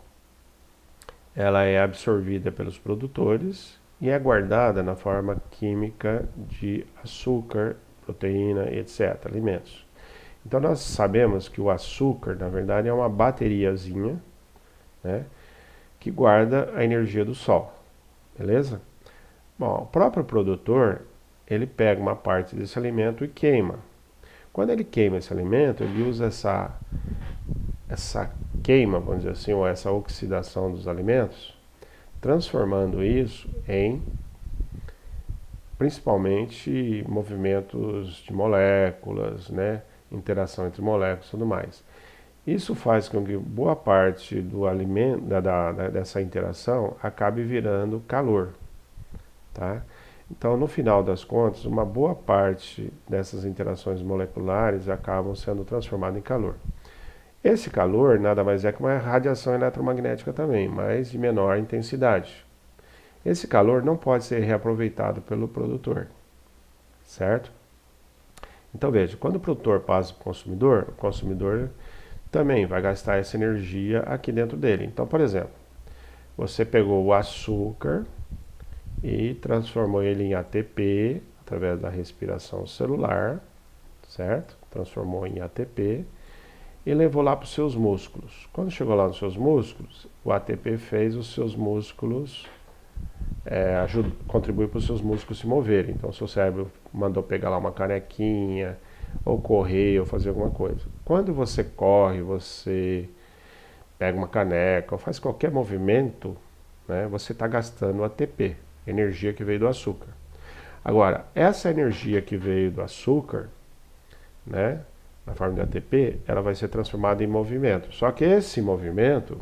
ela é absorvida pelos produtores e é guardada na forma química de açúcar, proteína, etc., alimentos. Então nós sabemos que o açúcar, na verdade, é uma bateriazinha, né, que guarda a energia do sol, beleza? Bom, o próprio produtor, ele pega uma parte desse alimento e queima. Quando ele queima esse alimento, ele usa essa queima, vamos dizer assim, ou essa oxidação dos alimentos, transformando isso em principalmente movimentos de moléculas, né, interação entre moléculas e tudo mais. Isso faz com que boa parte do alimento, dessa interação acabe virando calor, tá? Então, no final das contas, uma boa parte dessas interações moleculares acabam sendo transformadas em calor. Esse calor nada mais é que uma radiação eletromagnética também, mas de menor intensidade. Esse calor não pode ser reaproveitado pelo produtor, certo? Então veja, quando o produtor passa para o consumidor também vai gastar essa energia aqui dentro dele. Então, por exemplo, você pegou o açúcar e transformou ele em ATP através da respiração celular, certo? Transformou em ATP e levou lá para os seus músculos. Quando chegou lá nos seus músculos, o ATP fez os seus músculos, contribuir para os seus músculos se moverem. Então, seu cérebro mandou pegar lá uma canequinha, ou correr, ou fazer alguma coisa. Quando você corre, você pega uma caneca, ou faz qualquer movimento, né, você está gastando ATP, energia que veio do açúcar. Agora, essa energia que veio do açúcar, né, na forma de ATP, ela vai ser transformada em movimento. Só que esse movimento,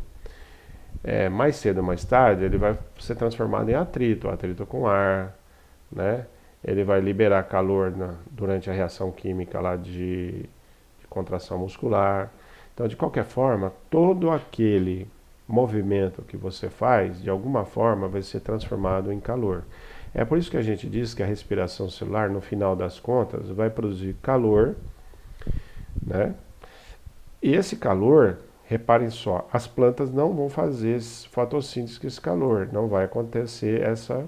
mais cedo ou mais tarde, ele vai ser transformado em atrito com ar, né? Ele vai liberar calor durante a reação química lá de contração muscular. Então, de qualquer forma, todo aquele movimento que você faz, de alguma forma, vai ser transformado em calor. É por isso que a gente diz que a respiração celular, no final das contas, vai produzir calor, né? E esse calor, reparem só, as plantas não vão fazer fotossíntese com esse calor, não vai acontecer essa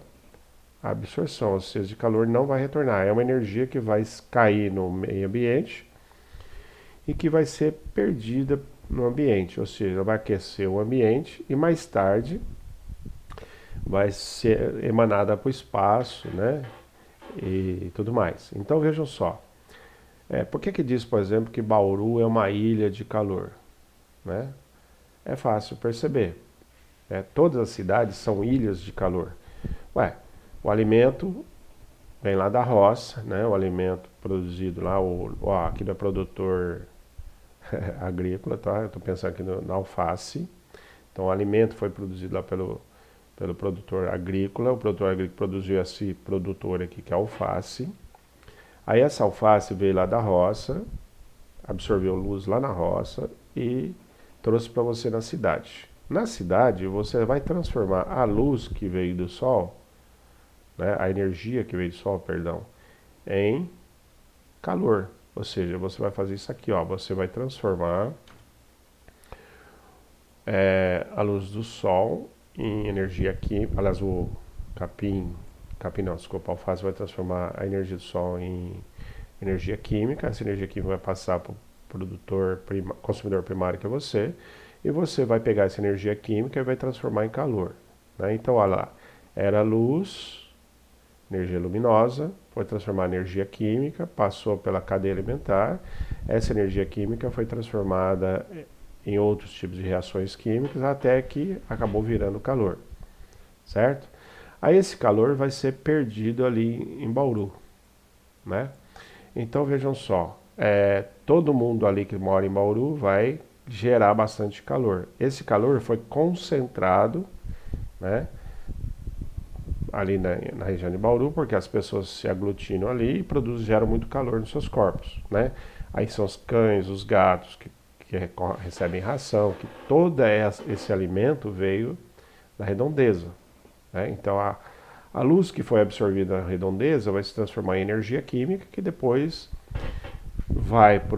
absorção, ou seja, de calor não vai retornar. É uma energia que vai cair no meio ambiente e que vai ser perdida no ambiente, ou seja, vai aquecer o ambiente e mais tarde vai ser emanada para o espaço, né? E tudo mais. Então vejam só. Por que diz, por exemplo, que Bauru é uma ilha de calor? Né? É fácil perceber. Todas as cidades são ilhas de calor. O alimento vem lá da roça, né? O alimento produzido lá, aqui do produtor agrícola, tá? Eu estou pensando aqui na alface. Então o alimento foi produzido lá pelo produtor agrícola. O produtor agrícola produziu esse produtor aqui, que é a alface. Aí essa alface veio lá da roça, absorveu luz lá na roça e trouxe para você na cidade. Na cidade, você vai transformar a luz que veio do sol, né, a energia que veio do sol, perdão, em calor. Ou seja, você vai fazer isso aqui, ó, você vai transformar a luz do sol em energia química. Aliás, o a alface vai transformar a energia do sol em energia química. Essa energia química vai passar para o consumidor primário, que é você, e você vai pegar essa energia química e vai transformar em calor, né? Então, olha lá, era luz, energia luminosa, foi transformar em energia química, passou pela cadeia alimentar, essa energia química foi transformada em outros tipos de reações químicas, até que acabou virando calor, certo? Aí esse calor vai ser perdido ali em Bauru, né? Então vejam só, todo mundo ali que mora em Bauru vai gerar bastante calor. Esse calor foi concentrado, né, ali na região de Bauru, porque as pessoas se aglutinam ali e geram muito calor nos seus corpos, né? Aí são os cães, os gatos que recebem ração, que todo esse alimento veio da redondeza, né? Então a luz que foi absorvida na redondeza vai se transformar em energia química que depois vai para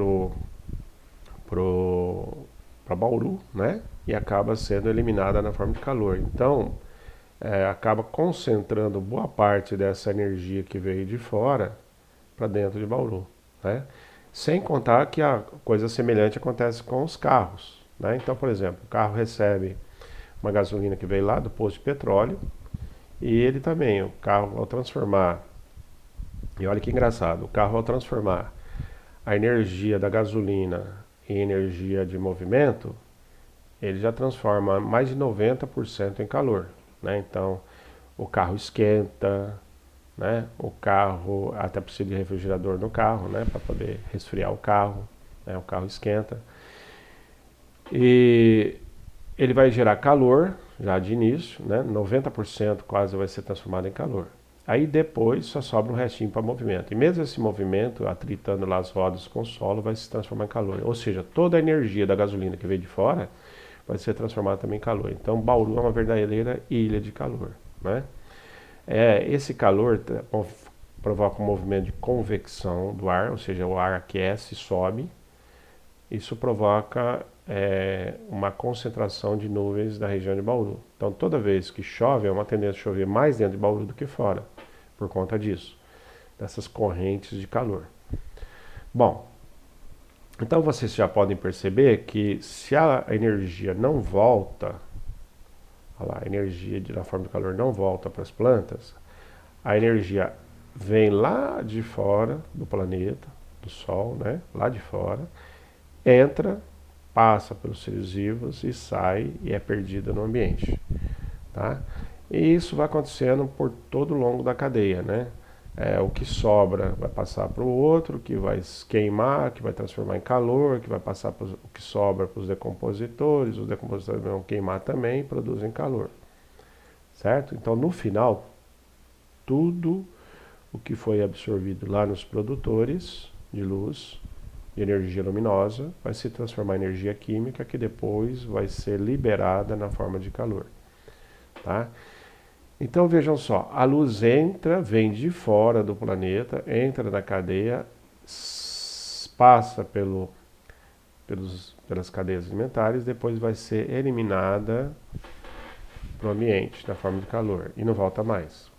Bauru, né? E acaba sendo eliminada na forma de calor. Então, acaba concentrando boa parte dessa energia que veio de fora para dentro de Bauru, né? Sem contar que a coisa semelhante acontece com os carros, né? Então, por exemplo, o carro recebe uma gasolina que veio lá do posto de petróleo e ele também, o carro ao transformar, e olha que engraçado, o carro ao transformar a energia da gasolina em energia de movimento, ele já transforma mais de 90% em calor, né? Então, o carro esquenta, né? O carro até precisa de refrigerador no carro, né? Para poder resfriar o carro, né? O carro esquenta. E ele vai gerar calor já de início, né? 90% quase vai ser transformado em calor. Aí depois só sobra um restinho para movimento. E mesmo esse movimento, atritando lá as rodas com o solo, vai se transformar em calor. Ou seja, toda a energia da gasolina que veio de fora vai ser transformada também em calor. Então Bauru é uma verdadeira ilha de calor, né? Esse calor provoca um movimento de convecção do ar, ou seja, o ar aquece e sobe. Isso provoca uma concentração de nuvens na região de Bauru. Então, toda vez que chove, é uma tendência a chover mais dentro de Bauru do que fora, por conta disso, dessas correntes de calor. Bom, então vocês já podem perceber que se a energia não volta, olha lá, a energia na forma de calor não volta para as plantas, a energia vem lá de fora do planeta, do Sol, né? Lá de fora, entra, passa pelos seres vivos e sai e é perdida no ambiente, tá? E isso vai acontecendo por todo o longo da cadeia, né? O que sobra vai passar para o outro, que vai queimar, que vai transformar em calor, que vai passar o que sobra para os decompositores vão queimar também e produzem calor, certo? Então, no final, tudo o que foi absorvido lá nos produtores de luz, de energia luminosa, vai se transformar em energia química que depois vai ser liberada na forma de calor, tá? Então vejam só, a luz entra, vem de fora do planeta, entra na cadeia, passa pelas cadeias alimentares, depois vai ser eliminada para o ambiente na forma de calor e não volta mais,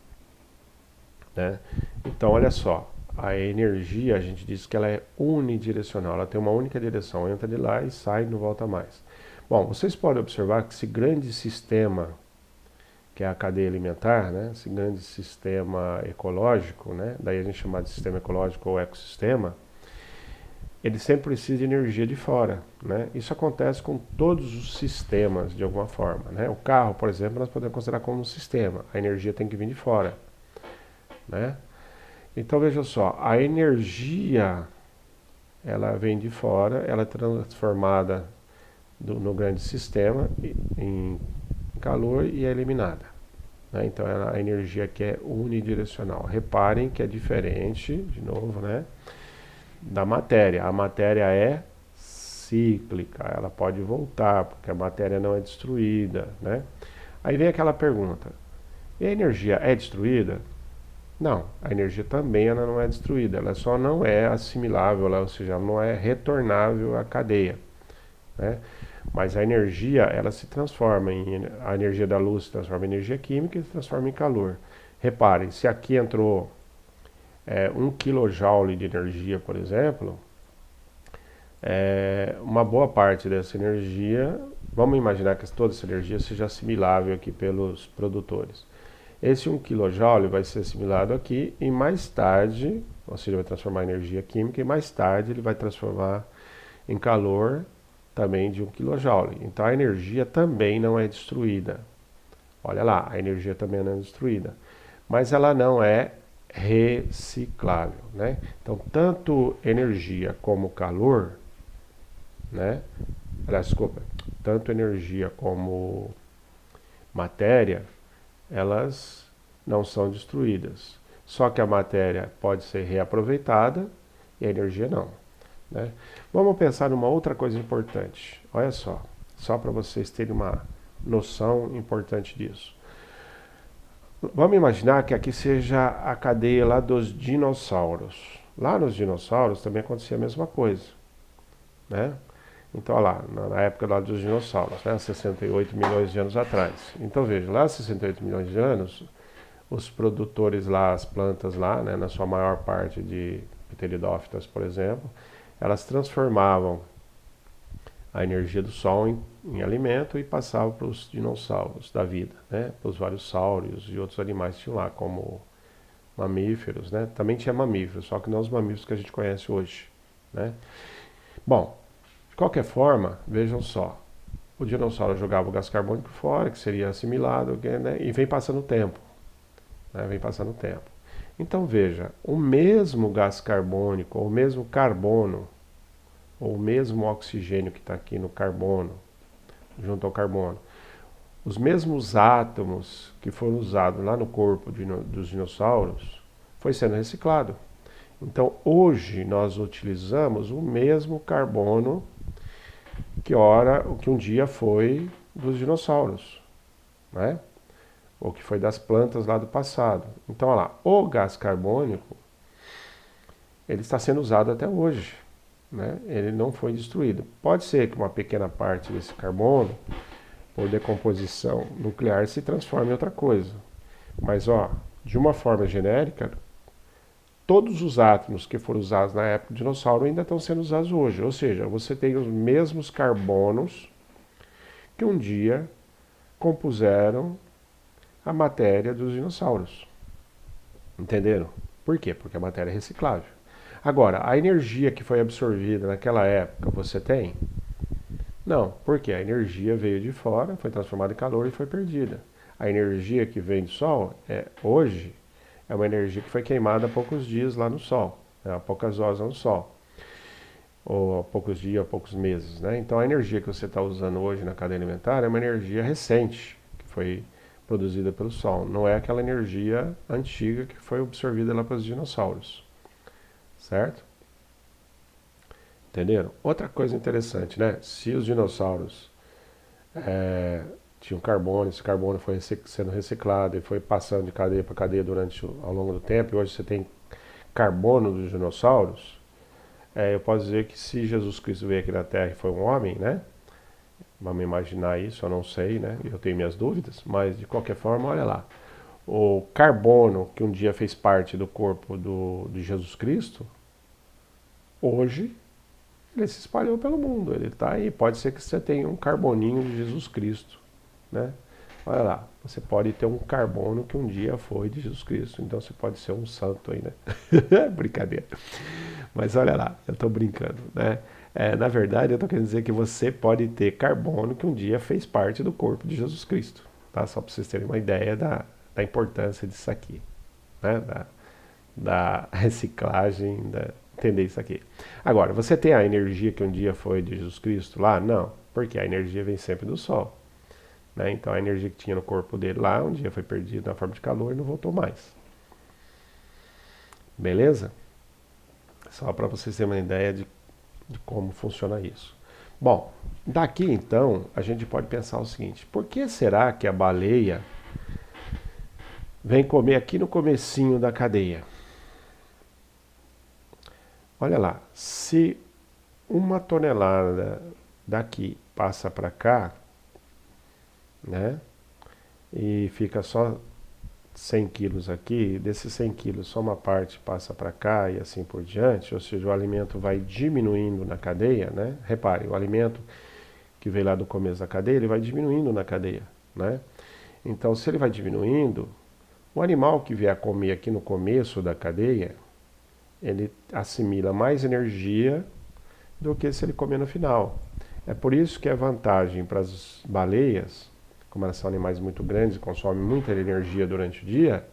né? Então olha só, a energia, a gente diz que ela é unidirecional, ela tem uma única direção, entra de lá e sai e não volta mais. Bom, vocês podem observar que esse grande sistema, que é a cadeia alimentar, né, esse grande sistema ecológico, né, daí a gente chama de sistema ecológico ou ecossistema, ele sempre precisa de energia de fora, né? Isso acontece com todos os sistemas de alguma forma, né? O carro, por exemplo, nós podemos considerar como um sistema, a energia tem que vir de fora, né? Então veja só, a energia ela vem de fora, ela é transformada no grande sistema em calor e é eliminada, né? Então a energia aqui é unidirecional. Reparem que é diferente, de novo, né, da matéria. A matéria é cíclica, ela pode voltar, porque a matéria não é destruída, né? Aí vem aquela pergunta, e a energia é destruída? Não, a energia também ela não é destruída, ela só não é assimilável, ou seja, ela não é retornável à cadeia, né? Mas a energia, ela se transforma a energia da luz se transforma em energia química e se transforma em calor. Reparem, se aqui entrou 1 kJ de energia, por exemplo, uma boa parte dessa energia, vamos imaginar que toda essa energia seja assimilável aqui pelos produtores. Esse 1 kJ vai ser assimilado aqui e mais tarde, ou seja, vai transformar em energia química e mais tarde ele vai transformar em calor também de 1 kJ. Então a energia também não é destruída. Olha lá, a energia também não é destruída. Mas ela não é reciclável, né? Então, tanto energia como calor, né? Aliás, desculpa, tanto energia como matéria, elas não são destruídas. Só que a matéria pode ser reaproveitada e a energia não, né? Vamos pensar numa outra coisa importante. Olha só para vocês terem uma noção importante disso. Vamos imaginar que aqui seja a cadeia lá dos dinossauros. Lá nos dinossauros também acontecia a mesma coisa, né? Então, olha lá, na época lá dos dinossauros, né? 68 milhões de anos atrás. Então, veja, lá 68 milhões de anos, os produtores lá, as plantas lá, né, na sua maior parte de pteridófitas, por exemplo, elas transformavam a energia do sol em alimento e passavam para os dinossauros da vida, né? Para os vários saurios e outros animais que tinham lá, como mamíferos, né? Também tinha mamíferos, só que não os mamíferos que a gente conhece hoje, né? Bom, de qualquer forma, vejam só, o dinossauro jogava o gás carbônico fora, que seria assimilado, né? E vem passando o tempo, né? Vem passando o tempo. Então veja, o mesmo gás carbônico, ou o mesmo carbono, ou o mesmo oxigênio que está aqui no carbono, junto ao carbono, os mesmos átomos que foram usados lá no corpo dos dinossauros, foi sendo reciclado. Então hoje nós utilizamos o mesmo carbono que um dia foi dos dinossauros, né? Ou que foi das plantas lá do passado. Então olha lá, o gás carbônico, ele está sendo usado até hoje, né? Ele não foi destruído. Pode ser que uma pequena parte desse carbono, por decomposição nuclear, se transforme em outra coisa. Mas, ó, de uma forma genérica, todos os átomos que foram usados na época do dinossauro ainda estão sendo usados hoje. Ou seja, você tem os mesmos carbonos que um dia compuseram a matéria dos dinossauros. Entenderam? Por quê? Porque a matéria é reciclável. Agora, a energia que foi absorvida naquela época, você tem? Não, porque a energia veio de fora, foi transformada em calor e foi perdida. A energia que vem do Sol, hoje, é uma energia que foi queimada há poucos dias lá no Sol, né, há poucas horas no Sol, ou há poucos dias, há poucos meses, né? Então a energia que você está usando hoje na cadeia alimentar é uma energia recente, que foi produzida pelo Sol, não é aquela energia antiga que foi absorvida lá pelos dinossauros, certo? Entenderam? Outra coisa interessante, né? Se os dinossauros tinham carbono, esse carbono foi sendo reciclado e foi passando de cadeia para cadeia ao longo do tempo, e hoje você tem carbono dos dinossauros, eu posso dizer que se Jesus Cristo veio aqui na Terra e foi um homem, né? Vamos imaginar isso, eu não sei, né? Eu tenho minhas dúvidas, mas de qualquer forma, olha lá. O carbono que um dia fez parte do corpo de Jesus Cristo, hoje ele se espalhou pelo mundo, ele está aí. Pode ser que você tenha um carboninho de Jesus Cristo, né? Olha lá, você pode ter um carbono que um dia foi de Jesus Cristo, então você pode ser um santo aí, né? Brincadeira. Mas olha lá, eu estou brincando, né? Na verdade, eu estou querendo dizer que você pode ter carbono que um dia fez parte do corpo de Jesus Cristo, tá? Só para vocês terem uma ideia da importância disso aqui, né? Da reciclagem, entender isso aqui. Agora, você tem a energia que um dia foi de Jesus Cristo lá? Não, porque a energia vem sempre do Sol, né? Então a energia que tinha no corpo dele lá, um dia foi perdida na forma de calor e não voltou mais. Beleza? Só para vocês terem uma ideia de como funciona isso. Bom, daqui então a gente pode pensar o seguinte: por que será que a baleia vem comer aqui no comecinho da cadeia? Olha lá, se uma tonelada daqui passa para cá, né, e fica só 100 quilos aqui, desses 100 quilos só uma parte passa para cá e assim por diante, ou seja, o alimento vai diminuindo na cadeia, né? Reparem, o alimento que veio lá do começo da cadeia, ele vai diminuindo na cadeia, né? Então, se ele vai diminuindo, o animal que vier comer aqui no começo da cadeia, ele assimila mais energia do que se ele comer no final. É por isso que é vantagem para as baleias, como elas são animais muito grandes e consomem muita energia durante o dia,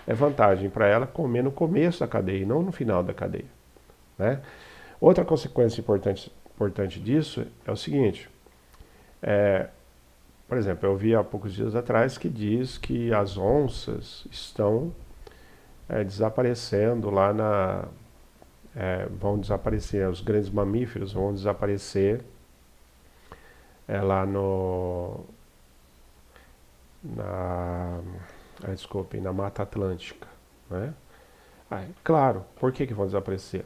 é vantagem para ela comer no começo da cadeia e não no final da cadeia, né? Outra consequência importante disso é o seguinte, por exemplo, eu vi há poucos dias atrás que diz que as onças estão desaparecendo lá vão desaparecer, os grandes mamíferos vão desaparecer lá desculpem, na Mata Atlântica, né? Claro, por que vão desaparecer?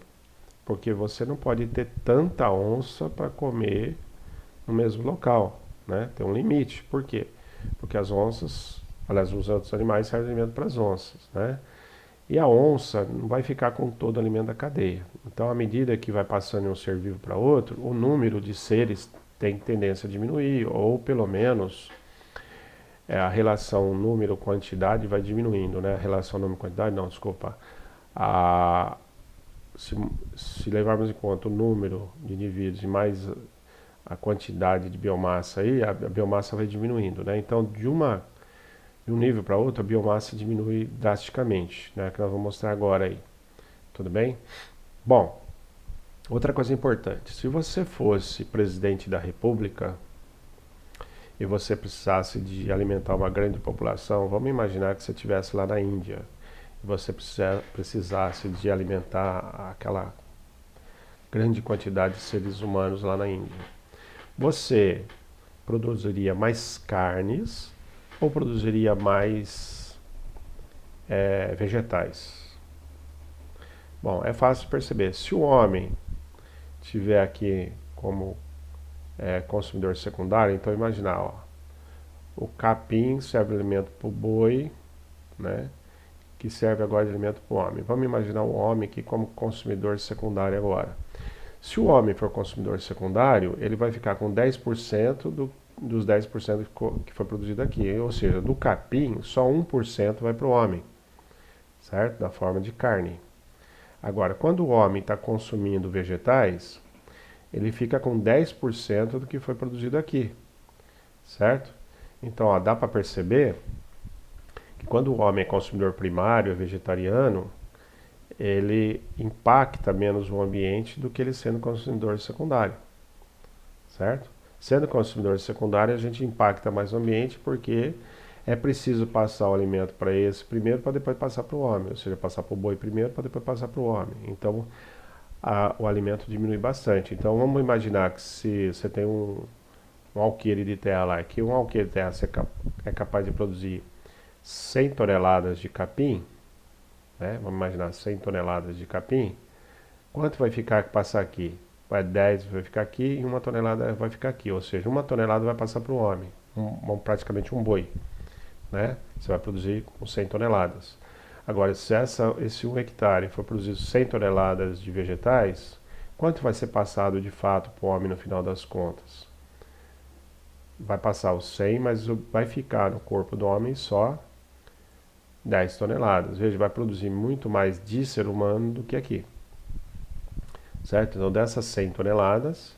Porque você não pode ter tanta onça para comer no mesmo local, né? Tem um limite. Por quê? Porque as onças, aliás, os outros animais servem alimento para as onças, né? E a onça não vai ficar com todo o alimento da cadeia. Então, à medida que vai passando de um ser vivo para outro, o número de seres tem tendência a diminuir, ou pelo menos a relação número-quantidade vai diminuindo, né? A relação número-quantidade, não, desculpa. Se levarmos em conta o número de indivíduos e mais a quantidade de biomassa aí, a biomassa vai diminuindo, né? Então, de um nível para outro, a biomassa diminui drasticamente, né? Que nós vamos mostrar agora aí. Tudo bem? Bom, outra coisa importante. Se você fosse presidente da República e você precisasse de alimentar uma grande população, vamos imaginar que você estivesse lá na Índia e você precisasse de alimentar aquela grande quantidade de seres humanos lá na Índia. Você produziria mais carnes ou produziria mais vegetais? Bom, é fácil perceber. Se o homem estiver aqui como consumidor secundário, então imaginar, ó, o capim serve de alimento para o boi, né, que serve agora de alimento para o homem. Vamos imaginar o homem aqui como consumidor secundário agora. Se o homem for consumidor secundário, ele vai ficar com 10% dos 10% que foi produzido aqui. Ou seja, do capim, só 1% vai para o homem, certo? Da forma de carne. Agora, quando o homem está consumindo vegetais, ele fica com 10% do que foi produzido aqui, certo? Então, ó, dá para perceber que quando o homem é consumidor primário, é vegetariano, ele impacta menos o ambiente do que ele sendo consumidor secundário, certo? Sendo consumidor secundário, a gente impacta mais o ambiente porque é preciso passar o alimento para esse primeiro para depois passar para o homem, ou seja, passar para o boi primeiro para depois passar para o homem. Então, o alimento diminui bastante. Então, vamos imaginar que se você tem um alqueire de terra lá, que um alqueire de terra é capaz de produzir 100 toneladas de capim, né? Vamos imaginar 100 toneladas de capim, quanto vai ficar que passar aqui? 10 vai ficar aqui e 1 tonelada vai ficar aqui, ou seja, 1 tonelada vai passar para o homem, praticamente um boi, né? Você vai produzir com 100 toneladas. Agora, se esse 1 hectare for produzir 100 toneladas de vegetais, quanto vai ser passado de fato para o homem no final das contas? Vai passar os 100, mas vai ficar no corpo do homem só 10 toneladas. Veja, vai produzir muito mais de ser humano do que aqui. Certo? Então, dessas 100 toneladas,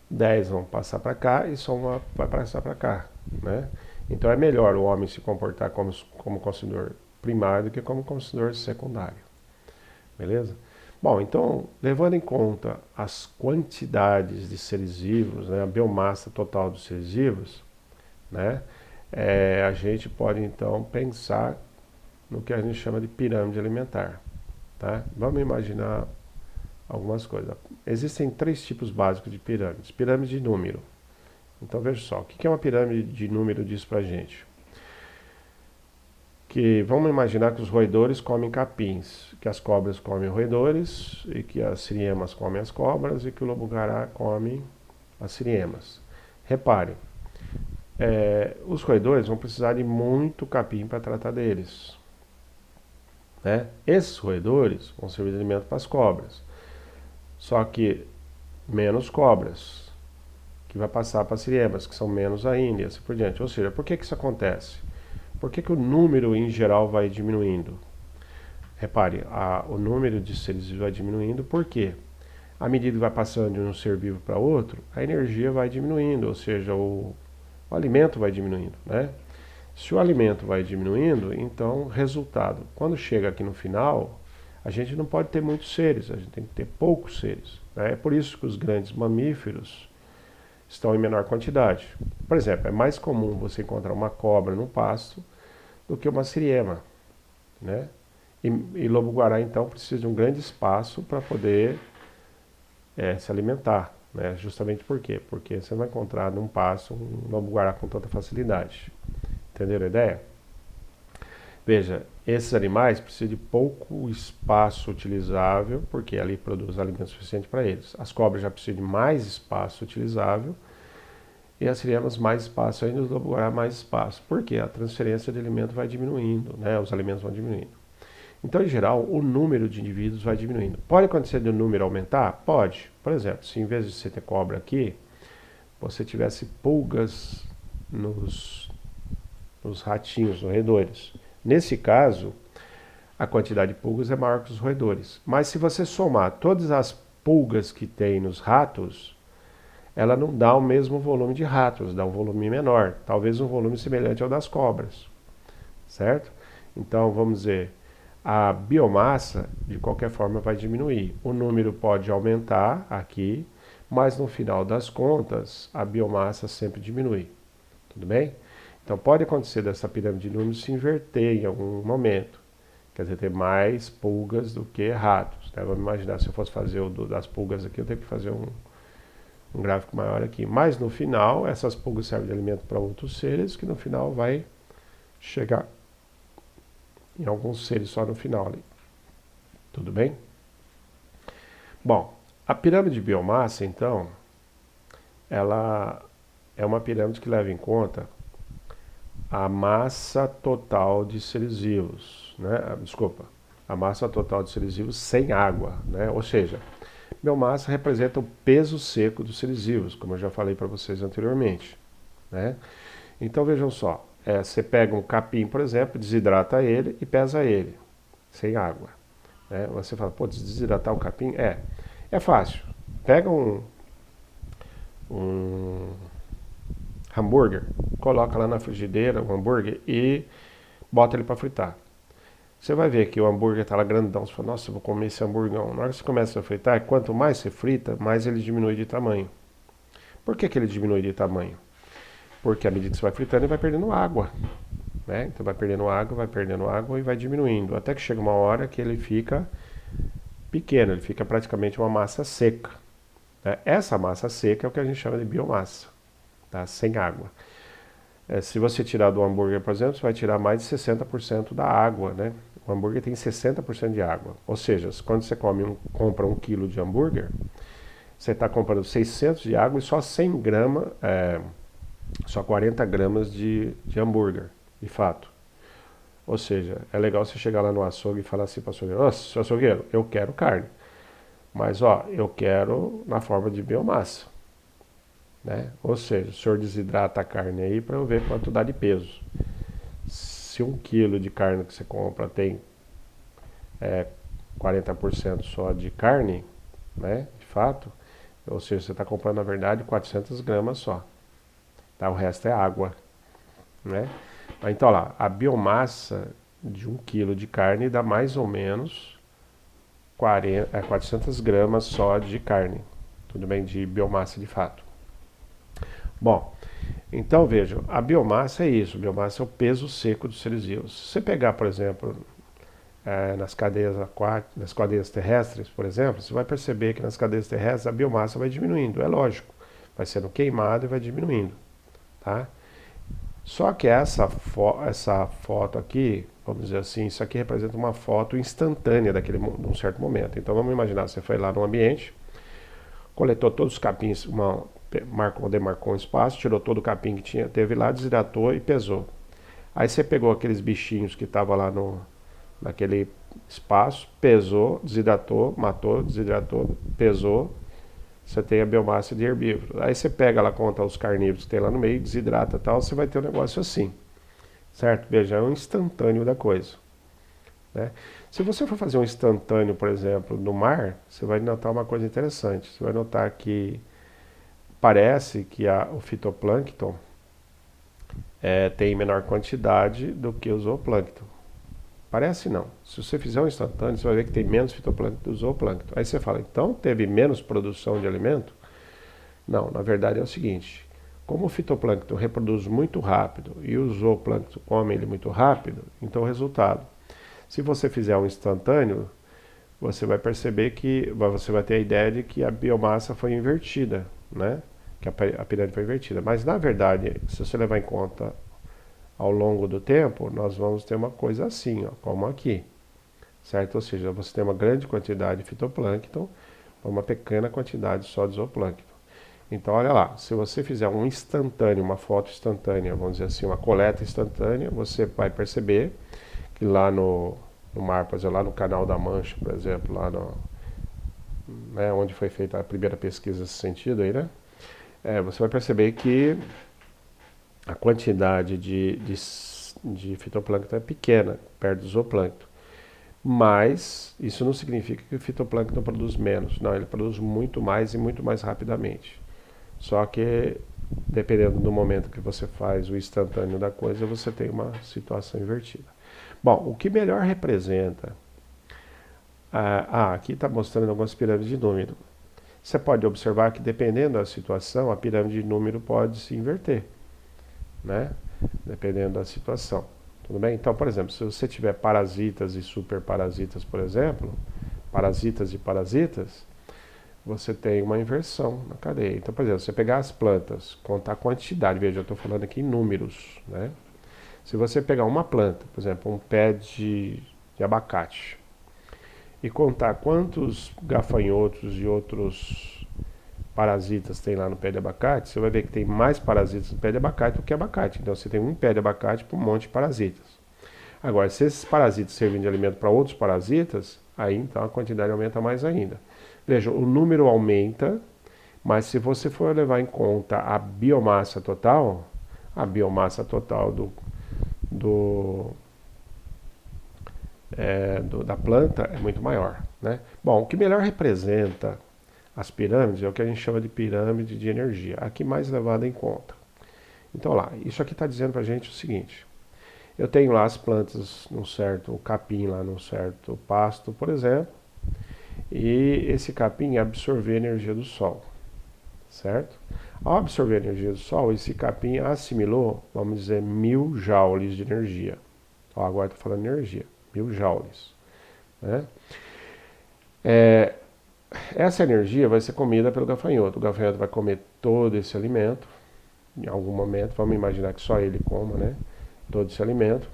10 vão passar para cá e só uma vai passar para cá, né? Então, é melhor o homem se comportar como consumidor primário do que como consumidor secundário. Beleza? Bom, então, levando em conta as quantidades de seres vivos, né, a biomassa total dos seres vivos, né, a gente pode, então, pensar no que a gente chama de pirâmide alimentar. Tá? Vamos imaginar algumas coisas. Existem 3 tipos básicos de pirâmides. Pirâmide de número. Então veja só, o que uma pirâmide de número diz pra gente? Que vamos imaginar que os roedores comem capins, que as cobras comem roedores, e que as siriemas comem as cobras, e que o lobo-guará come as siriemas. Reparem, os roedores vão precisar de muito capim para tratar deles, né? Esses roedores vão servir de alimento para as cobras, só que menos cobras, que vai passar para as siriemas, que são menos ainda, e assim por diante. Ou seja, por que isso acontece? Por que o número em geral vai diminuindo? Repare, o número de seres vivos vai diminuindo, por quê? À medida que vai passando de um ser vivo para outro, a energia vai diminuindo, ou seja, o alimento vai diminuindo, né? Se o alimento vai diminuindo, então, resultado. Quando chega aqui no final, a gente não pode ter muitos seres, a gente tem que ter poucos seres, né? É por isso que os grandes mamíferos estão em menor quantidade. Por exemplo, é mais comum você encontrar uma cobra no pasto do que uma siriema, né? E lobo-guará, então, precisa de um grande espaço para poder se alimentar, né? Justamente por quê? Porque você não vai encontrar num pasto um lobo-guará com tanta facilidade. Entenderam a ideia? Veja, esses animais precisam de pouco espaço utilizável, porque ali produz alimento suficiente para eles. As cobras já precisam de mais espaço utilizável, e as siriemas mais espaço ainda, os lobo-guará mais espaço. Por quê? A transferência de alimento vai diminuindo, né? Os alimentos vão diminuindo. Então, em geral, o número de indivíduos vai diminuindo. Pode acontecer de o número aumentar? Pode. Por exemplo, se em vez de você ter cobra aqui, você tivesse pulgas nos ratinhos, nos roedores. Nesse caso, a quantidade de pulgas é maior que os roedores. Mas se você somar todas as pulgas que tem nos ratos, ela não dá o mesmo volume de ratos, dá um volume menor, talvez um volume semelhante ao das cobras, certo? Então, vamos dizer, a biomassa, de qualquer forma, vai diminuir. O número pode aumentar aqui, mas no final das contas, a biomassa sempre diminui. Tudo bem? Então, pode acontecer dessa pirâmide de números se inverter em algum momento. Quer dizer, ter mais pulgas do que ratos, né? Vamos imaginar, se eu fosse fazer o das pulgas aqui, eu tenho que fazer um gráfico maior aqui. Mas, no final, essas pulgas servem de alimento para outros seres, que no final vai chegar em alguns seres só no final ali. Tudo bem? Bom, a pirâmide de biomassa, então, ela é uma pirâmide que leva em conta a massa total de seres vivos, né? Desculpa, a massa total de seres vivos sem água, né? Ou seja, biomassa representa o peso seco dos seres vivos, como eu já falei para vocês anteriormente, né? Então vejam só, você pega um capim, por exemplo, desidrata ele e pesa ele, sem água, né? Você fala, pô, desidratar o capim? É fácil. Pega um hambúrguer, coloca lá na frigideira o hambúrguer e bota ele para fritar. Você vai ver que o hambúrguer está lá grandão. Você fala, nossa, eu vou comer esse hambúrguer. Na hora que você começa a fritar, quanto mais você frita, mais ele diminui de tamanho. Por que ele diminui de tamanho? Porque à medida que você vai fritando, ele vai perdendo água, né? Então vai perdendo água e vai diminuindo. Até que chega uma hora que ele fica pequeno, ele fica praticamente uma massa seca, né? Essa massa seca é o que a gente chama de biomassa, tá? Sem água. Se você tirar do hambúrguer, por exemplo, você vai tirar mais de 60% da água, né? O hambúrguer tem 60% de água. Ou seja, quando você compra 1 quilo de hambúrguer, você está comprando 600 de água e só 100 gramas, só 40 gramas de hambúrguer, de fato. Ou seja, é legal você chegar lá no açougue e falar assim para o açougueiro, nossa, açougueiro, eu quero carne, mas eu quero na forma de biomassa, né? Ou seja, o senhor desidrata a carne aí para eu ver quanto dá de peso. Se 1 quilo de carne que você compra tem 40% só de carne, né, de fato, ou seja, você está comprando na verdade 400 gramas só, tá? O resto é água, né? Então lá, a biomassa de 1 quilo de carne dá mais ou menos 400 gramas só de carne, tudo bem, de biomassa de fato. Bom, então vejam, a biomassa é isso, a biomassa é o peso seco dos seres vivos. Se você pegar, por exemplo, nas cadeias aquáticas, nas cadeias terrestres, por exemplo, você vai perceber que nas cadeias terrestres a biomassa vai diminuindo, é lógico, vai sendo queimada e vai diminuindo, tá? Só que essa foto aqui, vamos dizer assim, isso aqui representa uma foto instantânea de um certo momento. Então vamos imaginar, você foi lá no ambiente, coletou todos os capins, demarcou um espaço, tirou todo o capim que teve lá, desidratou e pesou. Aí você pegou aqueles bichinhos que estavam lá naquele espaço, pesou, desidratou, matou, desidratou, pesou, você tem a biomassa de herbívoro. Aí você pega lá, conta os carnívoros que tem lá no meio, desidrata e tal, você vai ter um negócio assim, certo? Veja, é um instantâneo da coisa, né? Se você for fazer um instantâneo, por exemplo, no mar, você vai notar uma coisa interessante. Você vai notar que parece que o fitoplâncton tem menor quantidade do que o zooplâncton. Parece não. Se você fizer um instantâneo, você vai ver que tem menos fitoplâncton do que o zooplâncton. Aí você fala, então teve menos produção de alimento? Não, na verdade é o seguinte. Como o fitoplâncton reproduz muito rápido e o zooplâncton come ele muito rápido, então o resultado. Se você fizer um instantâneo, você vai perceber que você vai ter a ideia de que a biomassa foi invertida, né? Que a pirâmide foi invertida. Mas na verdade, se você levar em conta ao longo do tempo, nós vamos ter uma coisa assim, ó, como aqui, certo? Ou seja, você tem uma grande quantidade de fitoplâncton, uma pequena quantidade só de zooplâncton. Então, olha lá, se você fizer um instantâneo, uma foto instantânea, vamos dizer assim, uma coleta instantânea, você vai perceber que lá no mar, por exemplo, lá no Canal da Mancha, por exemplo, lá no, né, onde foi feita a primeira pesquisa nesse sentido aí, né? Você vai perceber que a quantidade de fitoplâncton é pequena, perto do zooplâncton. Mas isso não significa que o fitoplâncton produz menos. Não, ele produz muito mais e muito mais rapidamente. Só que, dependendo do momento que você faz o instantâneo da coisa, você tem uma situação invertida. Bom, o que melhor representa... aqui está mostrando algumas pirâmides de número. Você pode observar que, dependendo da situação, a pirâmide de número pode se inverter, né? Dependendo da situação. Tudo bem? Então, por exemplo, se você tiver parasitas e superparasitas, por exemplo, parasitas e parasitas, você tem uma inversão na cadeia. Então, por exemplo, se você pegar as plantas, contar a quantidade, veja, eu estou falando aqui em números, né? Se você pegar uma planta, por exemplo, um pé de abacate, e contar quantos gafanhotos e outros parasitas tem lá no pé de abacate, você vai ver que tem mais parasitas no pé de abacate do que abacate. Então você tem um pé de abacate para um monte de parasitas. Agora, se esses parasitas servem de alimento para outros parasitas, aí então a quantidade aumenta mais ainda. Veja, o número aumenta, mas se você for levar em conta a biomassa total da planta é muito maior, né? Bom, o que melhor representa as pirâmides é o que a gente chama de pirâmide de energia, a que mais levada em conta. Então lá, isso aqui está dizendo para a gente o seguinte: eu tenho lá as plantas num certo capim, lá num certo pasto, por exemplo, e esse capim absorveu a energia do sol, certo? Ao absorver a energia do sol, esse capim assimilou, vamos dizer, 1000 joules de energia. Ó, agora estou falando de energia, 1000 joules, né? Essa energia vai ser comida pelo gafanhoto. O gafanhoto vai comer todo esse alimento. Em algum momento, vamos imaginar que só ele coma, né? Todo esse alimento.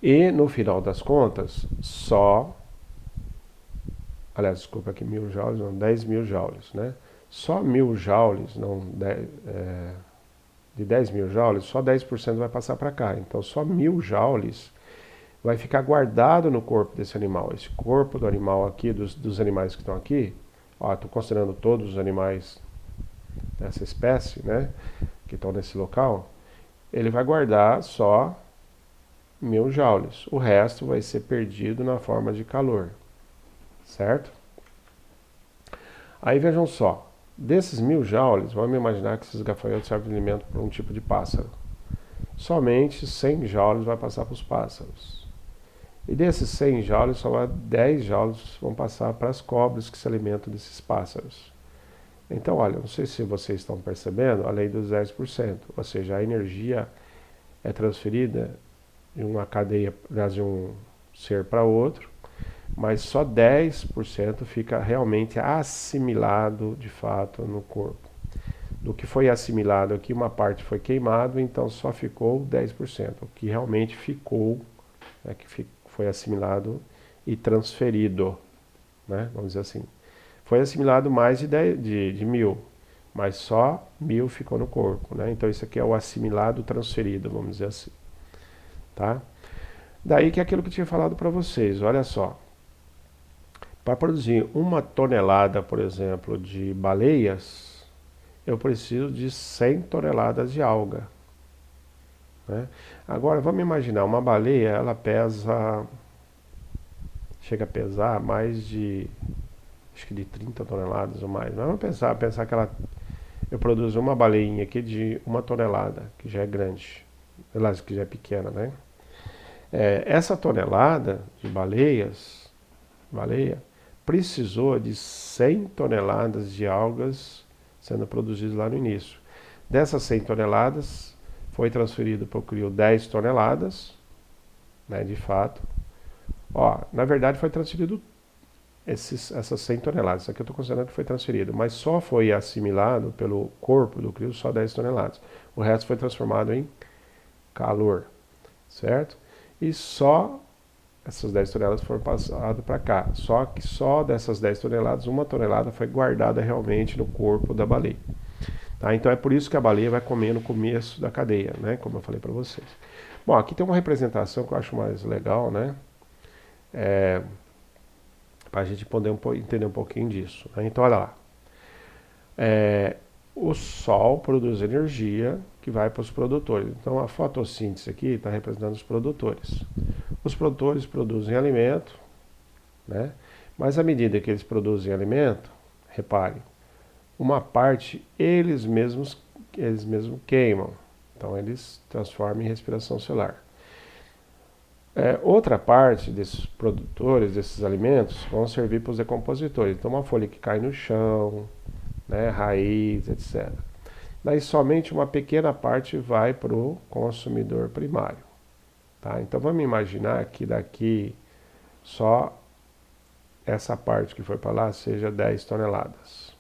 E no final das contas, aliás, desculpa aqui, 1000 joules, não, 10.000 joules, né? Só 1000 joules, não, de 10.000 joules, só 10% vai passar para cá. Então, só 1000 joules vai ficar guardado no corpo desse animal. Esse corpo do animal aqui, dos animais que estão aqui, estou considerando todos os animais dessa espécie, né, que estão nesse local, ele vai guardar só 1000 joules. O resto vai ser perdido na forma de calor, certo? Aí vejam só, desses 1000 joules, vamos imaginar que esses gafanhotos servem de alimento para um tipo de pássaro. Somente 100 joules vai passar para os pássaros. E desses 100 joules, só 10 joules vão passar para as cobras que se alimentam desses pássaros. Então, olha, não sei se vocês estão percebendo a lei dos 10%, ou seja, a energia é transferida de uma cadeia, de um ser para outro, mas só 10% fica realmente assimilado de fato no corpo. Do que foi assimilado aqui, uma parte foi queimado, então só ficou 10%. O que realmente ficou, que foi assimilado e transferido, né? Vamos dizer assim. Foi assimilado mais de 1000, mas só 1000 ficou no corpo, né? Então isso aqui é o assimilado transferido, vamos dizer assim, tá? Daí que é aquilo que eu tinha falado para vocês, olha só. Para produzir 1 tonelada, por exemplo, de baleias, eu preciso de 100 toneladas de alga, né? Agora, vamos imaginar, uma baleia, ela pesa chega a pesar mais de, acho que de 30 toneladas ou mais. Mas vamos pensar que eu produzo uma baleinha aqui de 1 tonelada, que já é grande, aliás, que já é pequena, né? Essa tonelada de baleia, precisou de 100 toneladas de algas sendo produzidas lá no início. Dessas 100 toneladas, foi transferido para o CRIO 10 toneladas, né, de fato. Na verdade foi transferido essas 100 toneladas, isso aqui eu estou considerando que foi transferido, mas só foi assimilado pelo corpo do CRIO só 10 toneladas. O resto foi transformado em calor, certo? E só essas 10 toneladas foram passadas para cá. Só que só dessas 10 toneladas, 1 tonelada foi guardada realmente no corpo da baleia. Tá? Então é por isso que a baleia vai comer no começo da cadeia, né? Como eu falei para vocês. Bom, aqui tem uma representação que eu acho mais legal, né? Para a gente poder entender um pouquinho disso, né? Então olha lá. O Sol produz energia que vai para os produtores. Então a fotossíntese aqui está representando os produtores. Os produtores produzem alimento, né? Mas à medida que eles produzem alimento, reparem, uma parte eles mesmos queimam. Então eles transformam em respiração celular. Outra parte desses produtores, desses alimentos, vão servir para os decompositores. Então uma folha que cai no chão, né, raiz, etc. Daí somente uma pequena parte vai para o consumidor primário. Tá? Então vamos imaginar que daqui só essa parte que foi para lá seja 10 toneladas.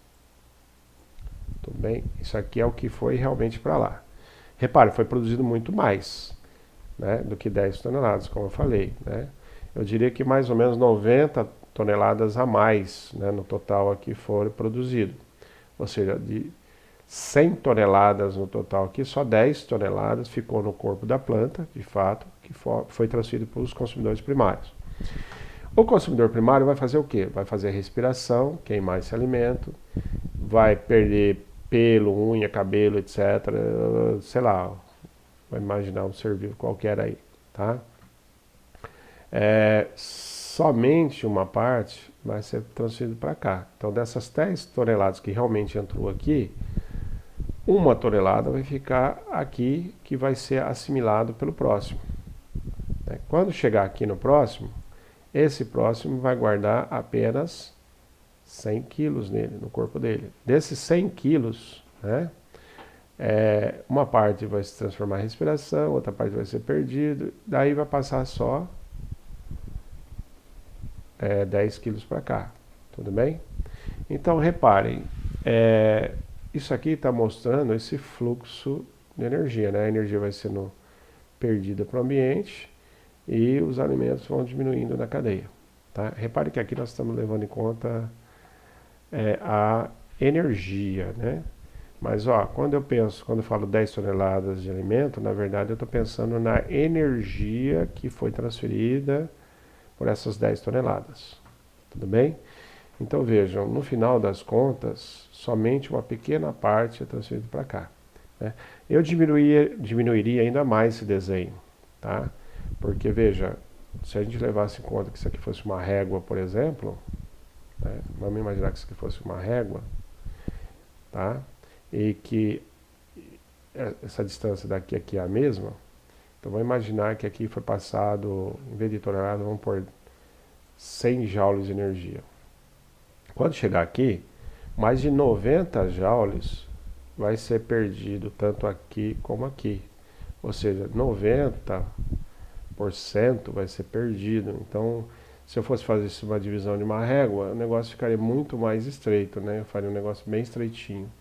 Tudo bem? Isso aqui é o que foi realmente para lá. Repare, foi produzido muito mais, né, do que 10 toneladas, como eu falei. Né? Eu diria que mais ou menos 90 toneladas a mais, né, no total aqui foram produzido. Ou seja, de 100 toneladas no total aqui, só 10 toneladas ficou no corpo da planta, de fato, que foi transferido para os consumidores primários. O consumidor primário vai fazer o quê? Vai fazer a respiração, queimar esse alimento, vai perder pelo, unha, cabelo, etc. Sei lá, vai imaginar um ser vivo qualquer aí, tá? Somente uma parte vai ser transferida para cá. Então dessas 10 toneladas que realmente entrou aqui, 1 tonelada vai ficar aqui, que vai ser assimilado pelo próximo. Quando chegar aqui no próximo, esse próximo vai guardar apenas 100 quilos nele, no corpo dele. Desses 100 quilos, né, uma parte vai se transformar em respiração, outra parte vai ser perdido, daí vai passar só 10 quilos para cá. Tudo bem? Então reparem, isso aqui está mostrando esse fluxo de energia, né? A energia vai sendo perdida para o ambiente e os alimentos vão diminuindo na cadeia. Tá? Repare que aqui nós estamos levando em conta a energia, né? Mas quando eu falo 10 toneladas de alimento, na verdade eu estou pensando na energia que foi transferida por essas 10 toneladas. Tudo bem? Então vejam, no final das contas, somente uma pequena parte é transferida para cá. Né? Eu diminuiria ainda mais esse desenho, tá? Porque veja, se a gente levasse em conta que isso aqui fosse uma régua, por exemplo, né? Vamos imaginar que isso aqui fosse uma régua, tá? E que essa distância daqui aqui é a mesma, então vamos imaginar que aqui foi passado, em vez de tonelada, vamos pôr 100 joules de energia. Quando chegar aqui, mais de 90 joules vai ser perdido tanto aqui como aqui. Ou seja, 90% vai ser perdido. Então, se eu fosse fazer isso uma divisão de uma régua, o negócio ficaria muito mais estreito, né? Eu faria um negócio bem estreitinho,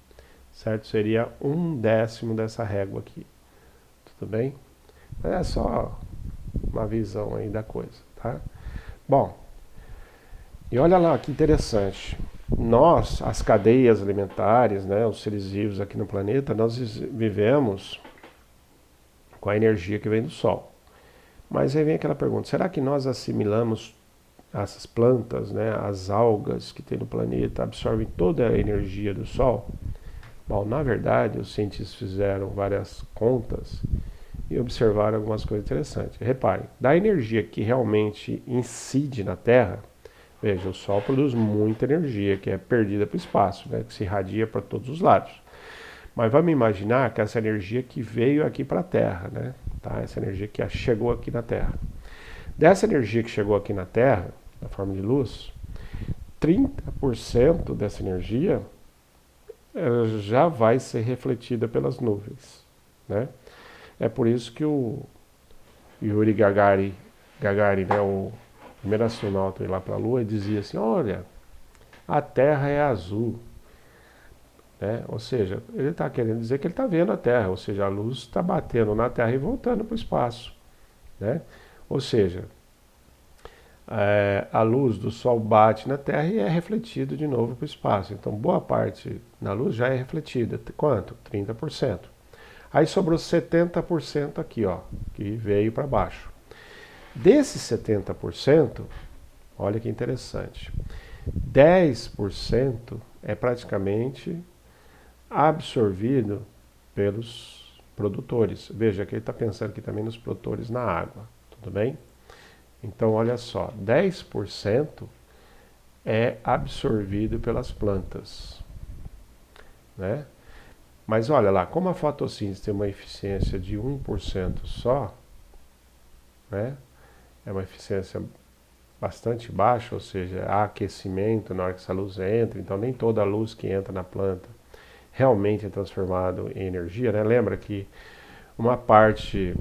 certo? Seria 1/10 dessa régua aqui. Tudo bem? É só uma visão aí da coisa, tá? Bom, e olha lá que interessante. Nós, as cadeias alimentares, né, os seres vivos aqui no planeta, nós vivemos com a energia que vem do Sol. Mas aí vem aquela pergunta, será que nós assimilamos essas plantas, né, as algas que tem no planeta, absorvem toda a energia do Sol? Bom, na verdade, os cientistas fizeram várias contas e observaram algumas coisas interessantes. Reparem, da energia que realmente incide na Terra, veja, o Sol produz muita energia que é perdida para o espaço, né, que se irradia para todos os lados. Mas vamos imaginar que essa energia que veio aqui para a Terra, né, tá? Essa energia que chegou aqui na Terra. Dessa energia que chegou aqui na Terra, na forma de luz, 30% dessa energia já vai ser refletida pelas nuvens, né? É por isso que o Yuri Gagarin, né, o primeiro astronauta a ir lá para a Lua, dizia assim, olha, a Terra é azul, né? Ou seja, ele está querendo dizer que ele está vendo a Terra, ou seja, a luz está batendo na Terra e voltando para o espaço, né? Ou seja, a luz do Sol bate na Terra e é refletida de novo para o espaço. Então, boa parte da luz já é refletida. Quanto? 30%. Aí sobrou 70% aqui, ó, que veio para baixo. Desses 70%, olha que interessante, 10% é praticamente absorvido pelos produtores. Veja que ele está pensando aqui também nos produtores na água, tudo bem? Então, olha só, 10% é absorvido pelas plantas, né? Mas olha lá, como a fotossíntese tem uma eficiência de 1% só, né? É uma eficiência bastante baixa, ou seja, há aquecimento na hora que essa luz entra, então nem toda a luz que entra na planta realmente é transformada em energia, né? Lembra que uma parte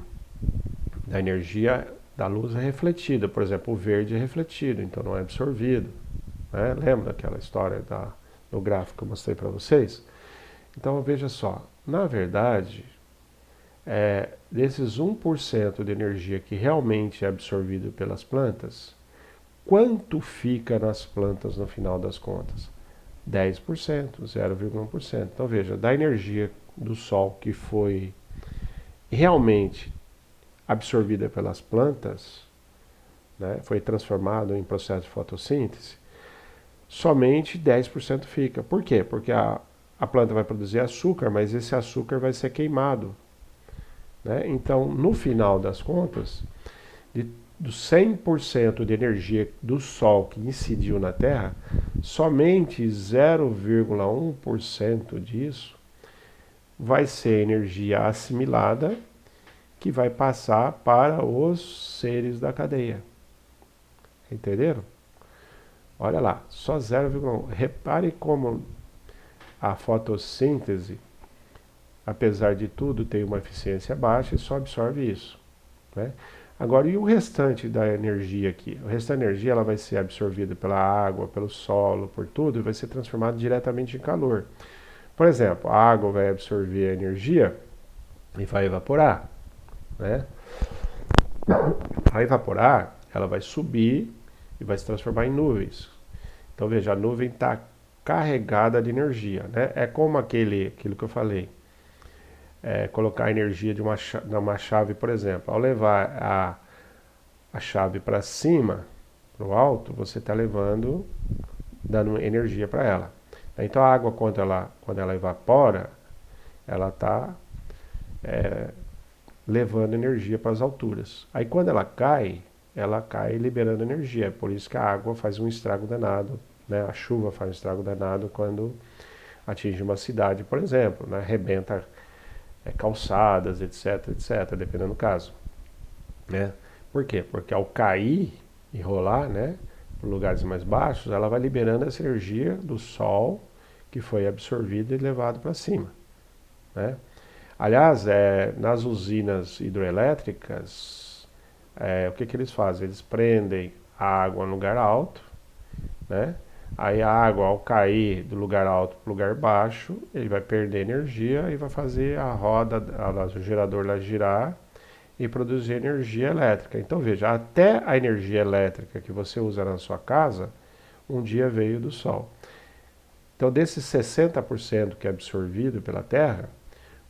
da energia da luz é refletida, por exemplo, o verde é refletido, então não é absorvido, né? Lembra daquela história do gráfico que eu mostrei para vocês? Então veja só, na verdade, desses 1% de energia que realmente é absorvido pelas plantas, quanto fica nas plantas no final das contas? 10%, 0,1%. Então veja, da energia do Sol que foi realmente absorvida pelas plantas, né, foi transformado em processo de fotossíntese, somente 10% fica. Por quê? Porque a planta vai produzir açúcar, mas esse açúcar vai ser queimado, né? Então, no final das contas, dos 100% de energia do Sol que incidiu na Terra, somente 0,1% disso vai ser energia assimilada que vai passar para os seres da cadeia. Entenderam? Olha lá, só 0,1. Repare como a fotossíntese, apesar de tudo, tem uma eficiência baixa e só absorve isso, né? Agora, e o restante da energia aqui? O restante da energia ela vai ser absorvida pela água, pelo solo, por tudo, e vai ser transformada diretamente em calor. Por exemplo, a água vai absorver a energia e vai evaporar, né? Ao evaporar, ela vai subir e vai se transformar em nuvens. Então veja, a nuvem está carregada de energia, né? É como aquilo que eu falei. Colocar a energia de uma chave, por exemplo. Ao levar a chave para cima, para o alto, você está dando energia para ela. Então a água, quando ela evapora, ela está levando energia para as alturas. Aí quando ela cai liberando energia. É por isso que a água faz um estrago danado, né? A chuva faz um estrago danado quando atinge uma cidade, por exemplo, né? Arrebenta calçadas, etc, etc, dependendo do caso, né? Por quê? Porque ao cair e rolar, né, por lugares mais baixos, ela vai liberando essa energia do Sol que foi absorvida e levado para cima, né? Aliás, nas usinas hidroelétricas, o que eles fazem? Eles prendem a água no lugar alto, né? Aí a água, ao cair do lugar alto para o lugar baixo, ele vai perder energia e vai fazer a roda, o gerador lá girar e produzir energia elétrica. Então veja, até a energia elétrica que você usa na sua casa, um dia veio do Sol. Então desses 60% que é absorvido pela Terra,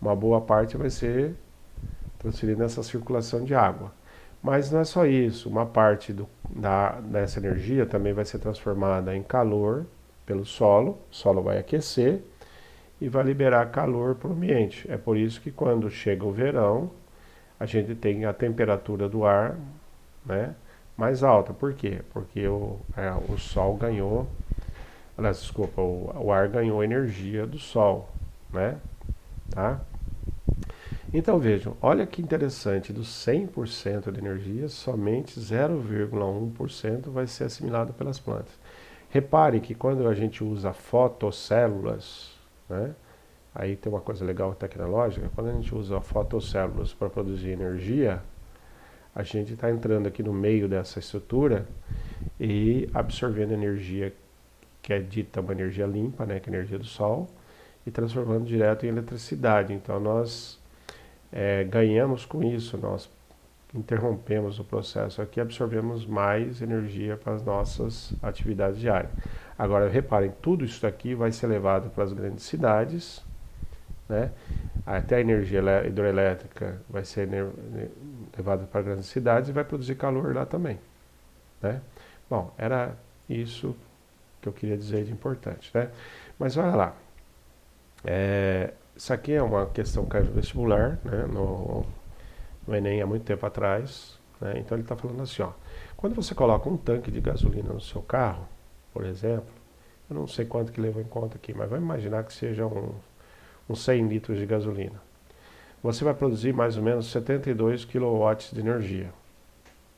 uma boa parte vai ser transferida nessa circulação de água. Mas não é só isso, uma parte dessa energia também vai ser transformada em calor pelo solo, o solo vai aquecer e vai liberar calor para o ambiente. É por isso que quando chega o verão, a gente tem a temperatura do ar, né, mais alta. Por quê? Porque o Sol ganhou, aliás, desculpa, o ar ganhou energia do Sol, né? Tá? Então vejam, olha que interessante, dos 100% de energia, somente 0,1% vai ser assimilado pelas plantas. Repare que quando a gente usa fotocélulas, né, aí tem uma coisa legal tecnológica, quando a gente usa fotocélulas para produzir energia, a gente está entrando aqui no meio dessa estrutura e absorvendo energia que é dita uma energia limpa, né, que é a energia do Sol, e transformando direto em eletricidade. Então nós ganhamos com isso, nós interrompemos o processo aqui, absorvemos mais energia para as nossas atividades diárias. Agora reparem, tudo isso aqui vai ser levado para as grandes cidades, né? Até a energia hidroelétrica vai ser levada para grandes cidades e vai produzir calor lá também, né? Bom, era isso que eu queria dizer de importante, né? Mas olha lá, isso aqui é uma questão que caiu no vestibular, né? No Enem há muito tempo atrás, né? Então ele está falando assim, ó, quando você coloca um tanque de gasolina no seu carro, por exemplo, eu não sei quanto que levou em conta aqui, mas vamos imaginar que seja uns 100 litros de gasolina. Você vai produzir mais ou menos 72 kW de energia,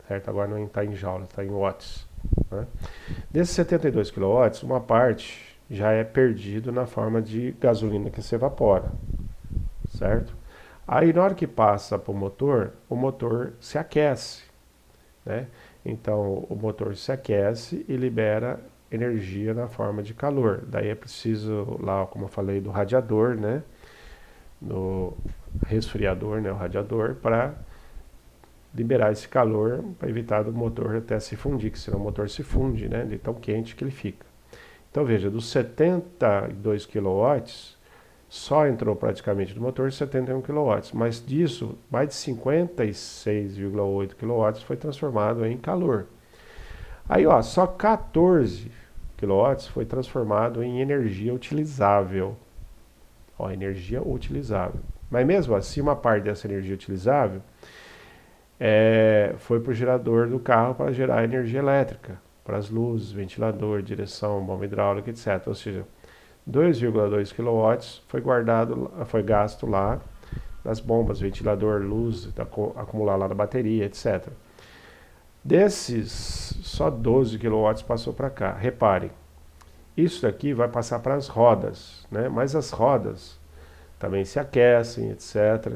certo? Agora não está em joules, está em watts, né? Desses 72 kW, uma parte já é perdido na forma de gasolina que se evapora, certo? Aí na hora que passa para o motor se aquece, né? Então o motor se aquece e libera energia na forma de calor. Daí é preciso lá, como eu falei, do radiador, né? Do resfriador, né? O radiador, para liberar esse calor, para evitar do motor até se fundir, que senão o motor se funde, né? De tão quente que ele fica. Então veja, dos 72 kW, só entrou praticamente do motor 71 kW, mas disso, mais de 56,8 kW foi transformado em calor. Aí, ó, só 14 kW foi transformado em energia utilizável. Ó, energia utilizável. Mas mesmo assim, uma parte dessa energia utilizável foi para o gerador do carro para gerar energia elétrica, para as luzes, ventilador, direção, bomba hidráulica, etc. Ou seja, 2,2 kW foi gasto lá nas bombas, ventilador, luz, acumular lá na bateria, etc. Desses, só 12 kW passou para cá. Reparem, isso daqui vai passar para as rodas, né? Mas as rodas também se aquecem, etc.,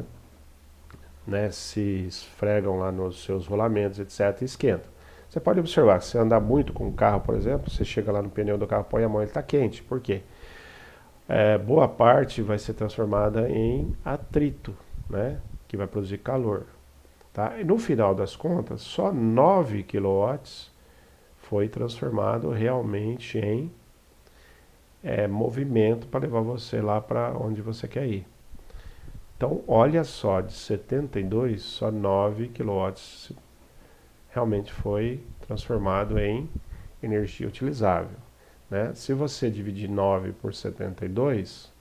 né? Se esfregam lá nos seus rolamentos, etc., e esquentam. Você pode observar, se você andar muito com o carro, por exemplo, você chega lá no pneu do carro, põe a mão, ele está quente. Por quê? Boa parte vai ser transformada em atrito, né? Que vai produzir calor. Tá? E no final das contas, só 9 kW foi transformado realmente em movimento para levar você lá para onde você quer ir. Então, olha só, de 72, só 9 kW realmente foi transformado em energia utilizável, né? Se você dividir 9 por 72,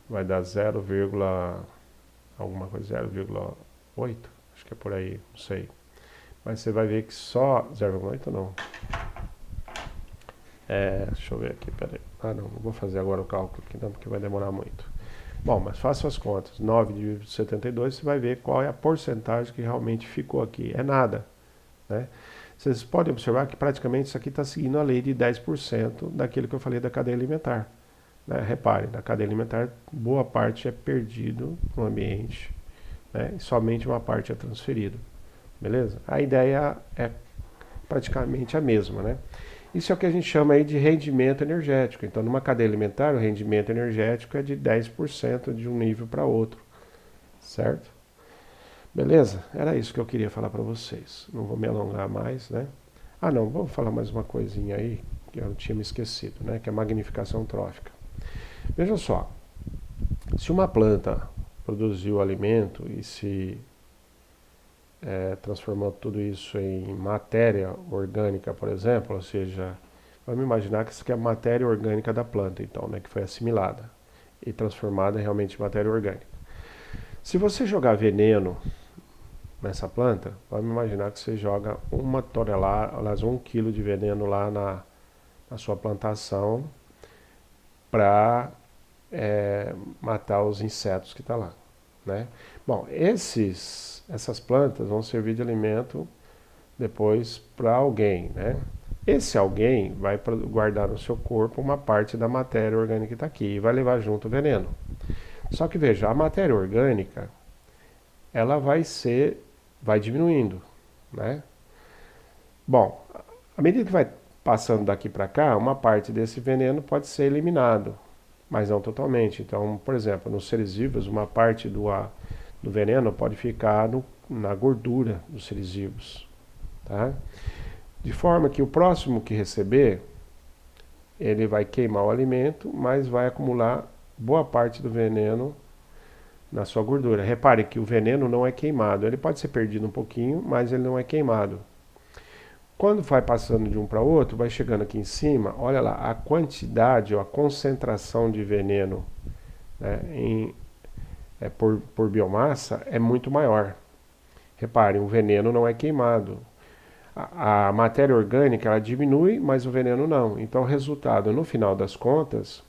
vai dar 0, alguma coisa, 0,8, acho que é por aí, não sei. Mas você vai ver que só 0,8 não. Deixa eu ver aqui, peraí. Não vou fazer agora o cálculo aqui não, porque vai demorar muito. Bom, mas faça as contas. 9 dividido por 72, você vai ver qual é a porcentagem que realmente ficou aqui. É nada, né? Vocês podem observar que praticamente isso aqui está seguindo a lei de 10% daquilo que eu falei da cadeia alimentar, né? Reparem, na cadeia alimentar, boa parte é perdido no ambiente, né? E somente uma parte é transferido, beleza? A ideia é praticamente a mesma, né? Isso é o que a gente chama aí de rendimento energético. Então, numa cadeia alimentar, o rendimento energético é de 10% de um nível para outro, certo? Beleza? Era isso que eu queria falar para vocês. Não vou me alongar mais, né? Não, vamos falar mais uma coisinha aí, que eu tinha me esquecido, né? Que é a magnificação trófica. Veja só, se uma planta produziu alimento e se transformou tudo isso em matéria orgânica, por exemplo, ou seja, vamos imaginar que isso aqui é a matéria orgânica da planta, então, né? Que foi assimilada e transformada realmente em matéria orgânica. Se você jogar veneno nessa planta, vamos imaginar que você joga 1 tonelada, aliás, 1 quilo de veneno lá na sua plantação para matar os insetos que está lá, né? Bom, essas plantas vão servir de alimento depois para alguém, né? Esse alguém vai guardar no seu corpo uma parte da matéria orgânica que está aqui e vai levar junto o veneno. Só que veja, a matéria orgânica, ela vai diminuindo, né? Bom, à medida que vai passando daqui para cá, uma parte desse veneno pode ser eliminado, mas não totalmente. Então, por exemplo, nos seres vivos, uma parte do veneno pode ficar na gordura dos seres vivos, tá? De forma que o próximo que receber, ele vai queimar o alimento, mas vai acumular boa parte do veneno na sua gordura. Repare que o veneno não é queimado, ele pode ser perdido um pouquinho, mas ele não é queimado. Quando vai passando de um para outro, vai chegando aqui em cima, olha lá, a quantidade ou a concentração de veneno, né, por biomassa é muito maior. Reparem, o veneno não é queimado. A matéria orgânica ela diminui, mas o veneno não. Então, o resultado, no final das contas,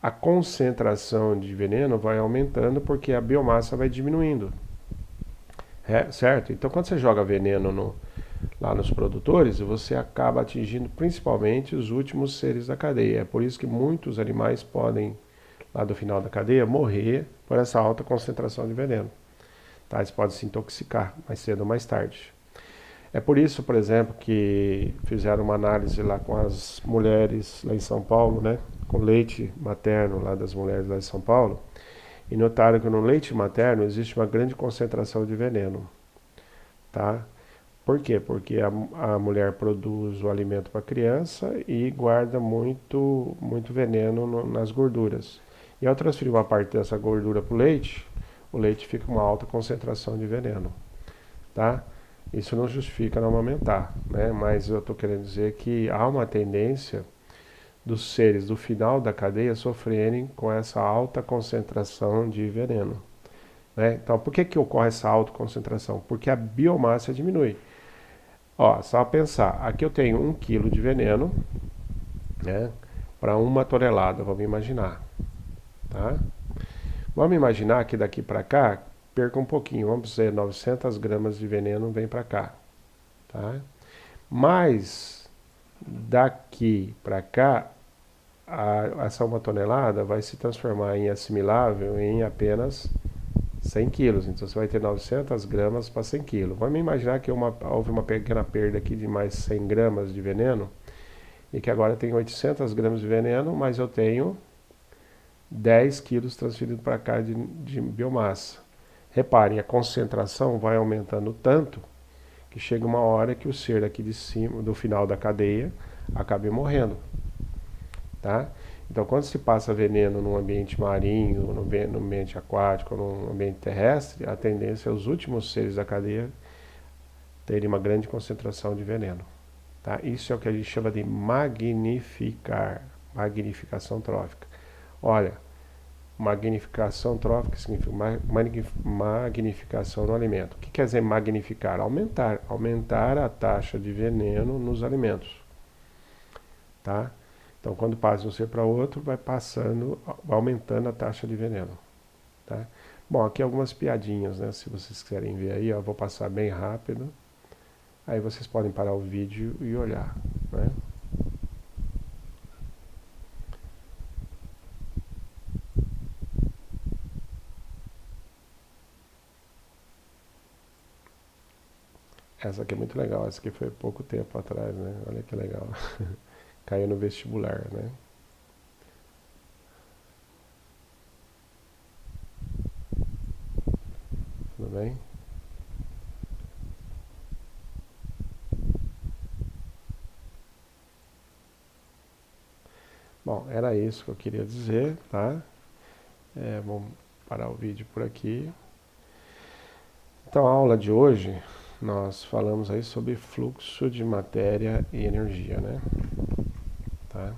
a concentração de veneno vai aumentando porque a biomassa vai diminuindo. Certo? Então, quando você joga veneno lá nos produtores, você acaba atingindo principalmente os últimos seres da cadeia. É por isso que muitos animais podem, lá do final da cadeia, morrer por essa alta concentração de veneno. Tá? Eles podem se intoxicar mais cedo ou mais tarde. É por isso, por exemplo, que fizeram uma análise lá com as mulheres lá em São Paulo, né? Com leite materno lá das mulheres lá em São Paulo, e notaram que no leite materno existe uma grande concentração de veneno, tá? Por quê? Porque a mulher produz o alimento para a criança e guarda muito veneno nas gorduras. E ao transferir uma parte dessa gordura para o leite fica uma alta concentração de veneno, tá? Isso não justifica não aumentar, né? Mas eu estou querendo dizer que há uma tendência dos seres do final da cadeia sofrerem com essa alta concentração de veneno, né? Então, por que ocorre essa alta concentração? Porque a biomassa diminui. Ó, só pensar, aqui eu tenho 1 quilo de veneno, né, para 1 tonelada, vamos imaginar, tá? Vamos imaginar que daqui para cá perca um pouquinho, vamos dizer 900 gramas de veneno vem para cá, tá? Mas daqui para cá, essa 1 tonelada vai se transformar em assimilável em apenas 100 quilos, então você vai ter 900 gramas para 100 quilos. Vamos imaginar que houve uma pequena perda aqui de mais 100 gramas de veneno, e que agora tem 800 gramas de veneno, mas eu tenho 10 quilos transferido para cá de biomassa. Reparem, a concentração vai aumentando tanto que chega uma hora que o ser aqui de cima, do final da cadeia, acabe morrendo, tá? Então, quando se passa veneno num ambiente marinho, no ambiente aquático, no ambiente terrestre, a tendência é os últimos seres da cadeia terem uma grande concentração de veneno, tá? Isso é o que a gente chama de magnificação trófica. Olha, magnificação trófica significa magnificação no alimento. O que quer dizer magnificar? Aumentar a taxa de veneno nos alimentos, tá? Então, quando passa de um ser para outro, vai aumentando a taxa de veneno, tá? Bom, aqui algumas piadinhas, né? Se vocês quiserem ver aí, ó, eu vou passar bem rápido. Aí vocês podem parar o vídeo e olhar, né? Essa aqui é muito legal, essa aqui foi pouco tempo atrás, né? Olha que legal. Caiu no vestibular, né? Tudo bem? Bom, era isso que eu queria dizer, tá? Vamos parar o vídeo por aqui. Então, a aula de hoje, nós falamos aí sobre fluxo de matéria e energia, né? Tá?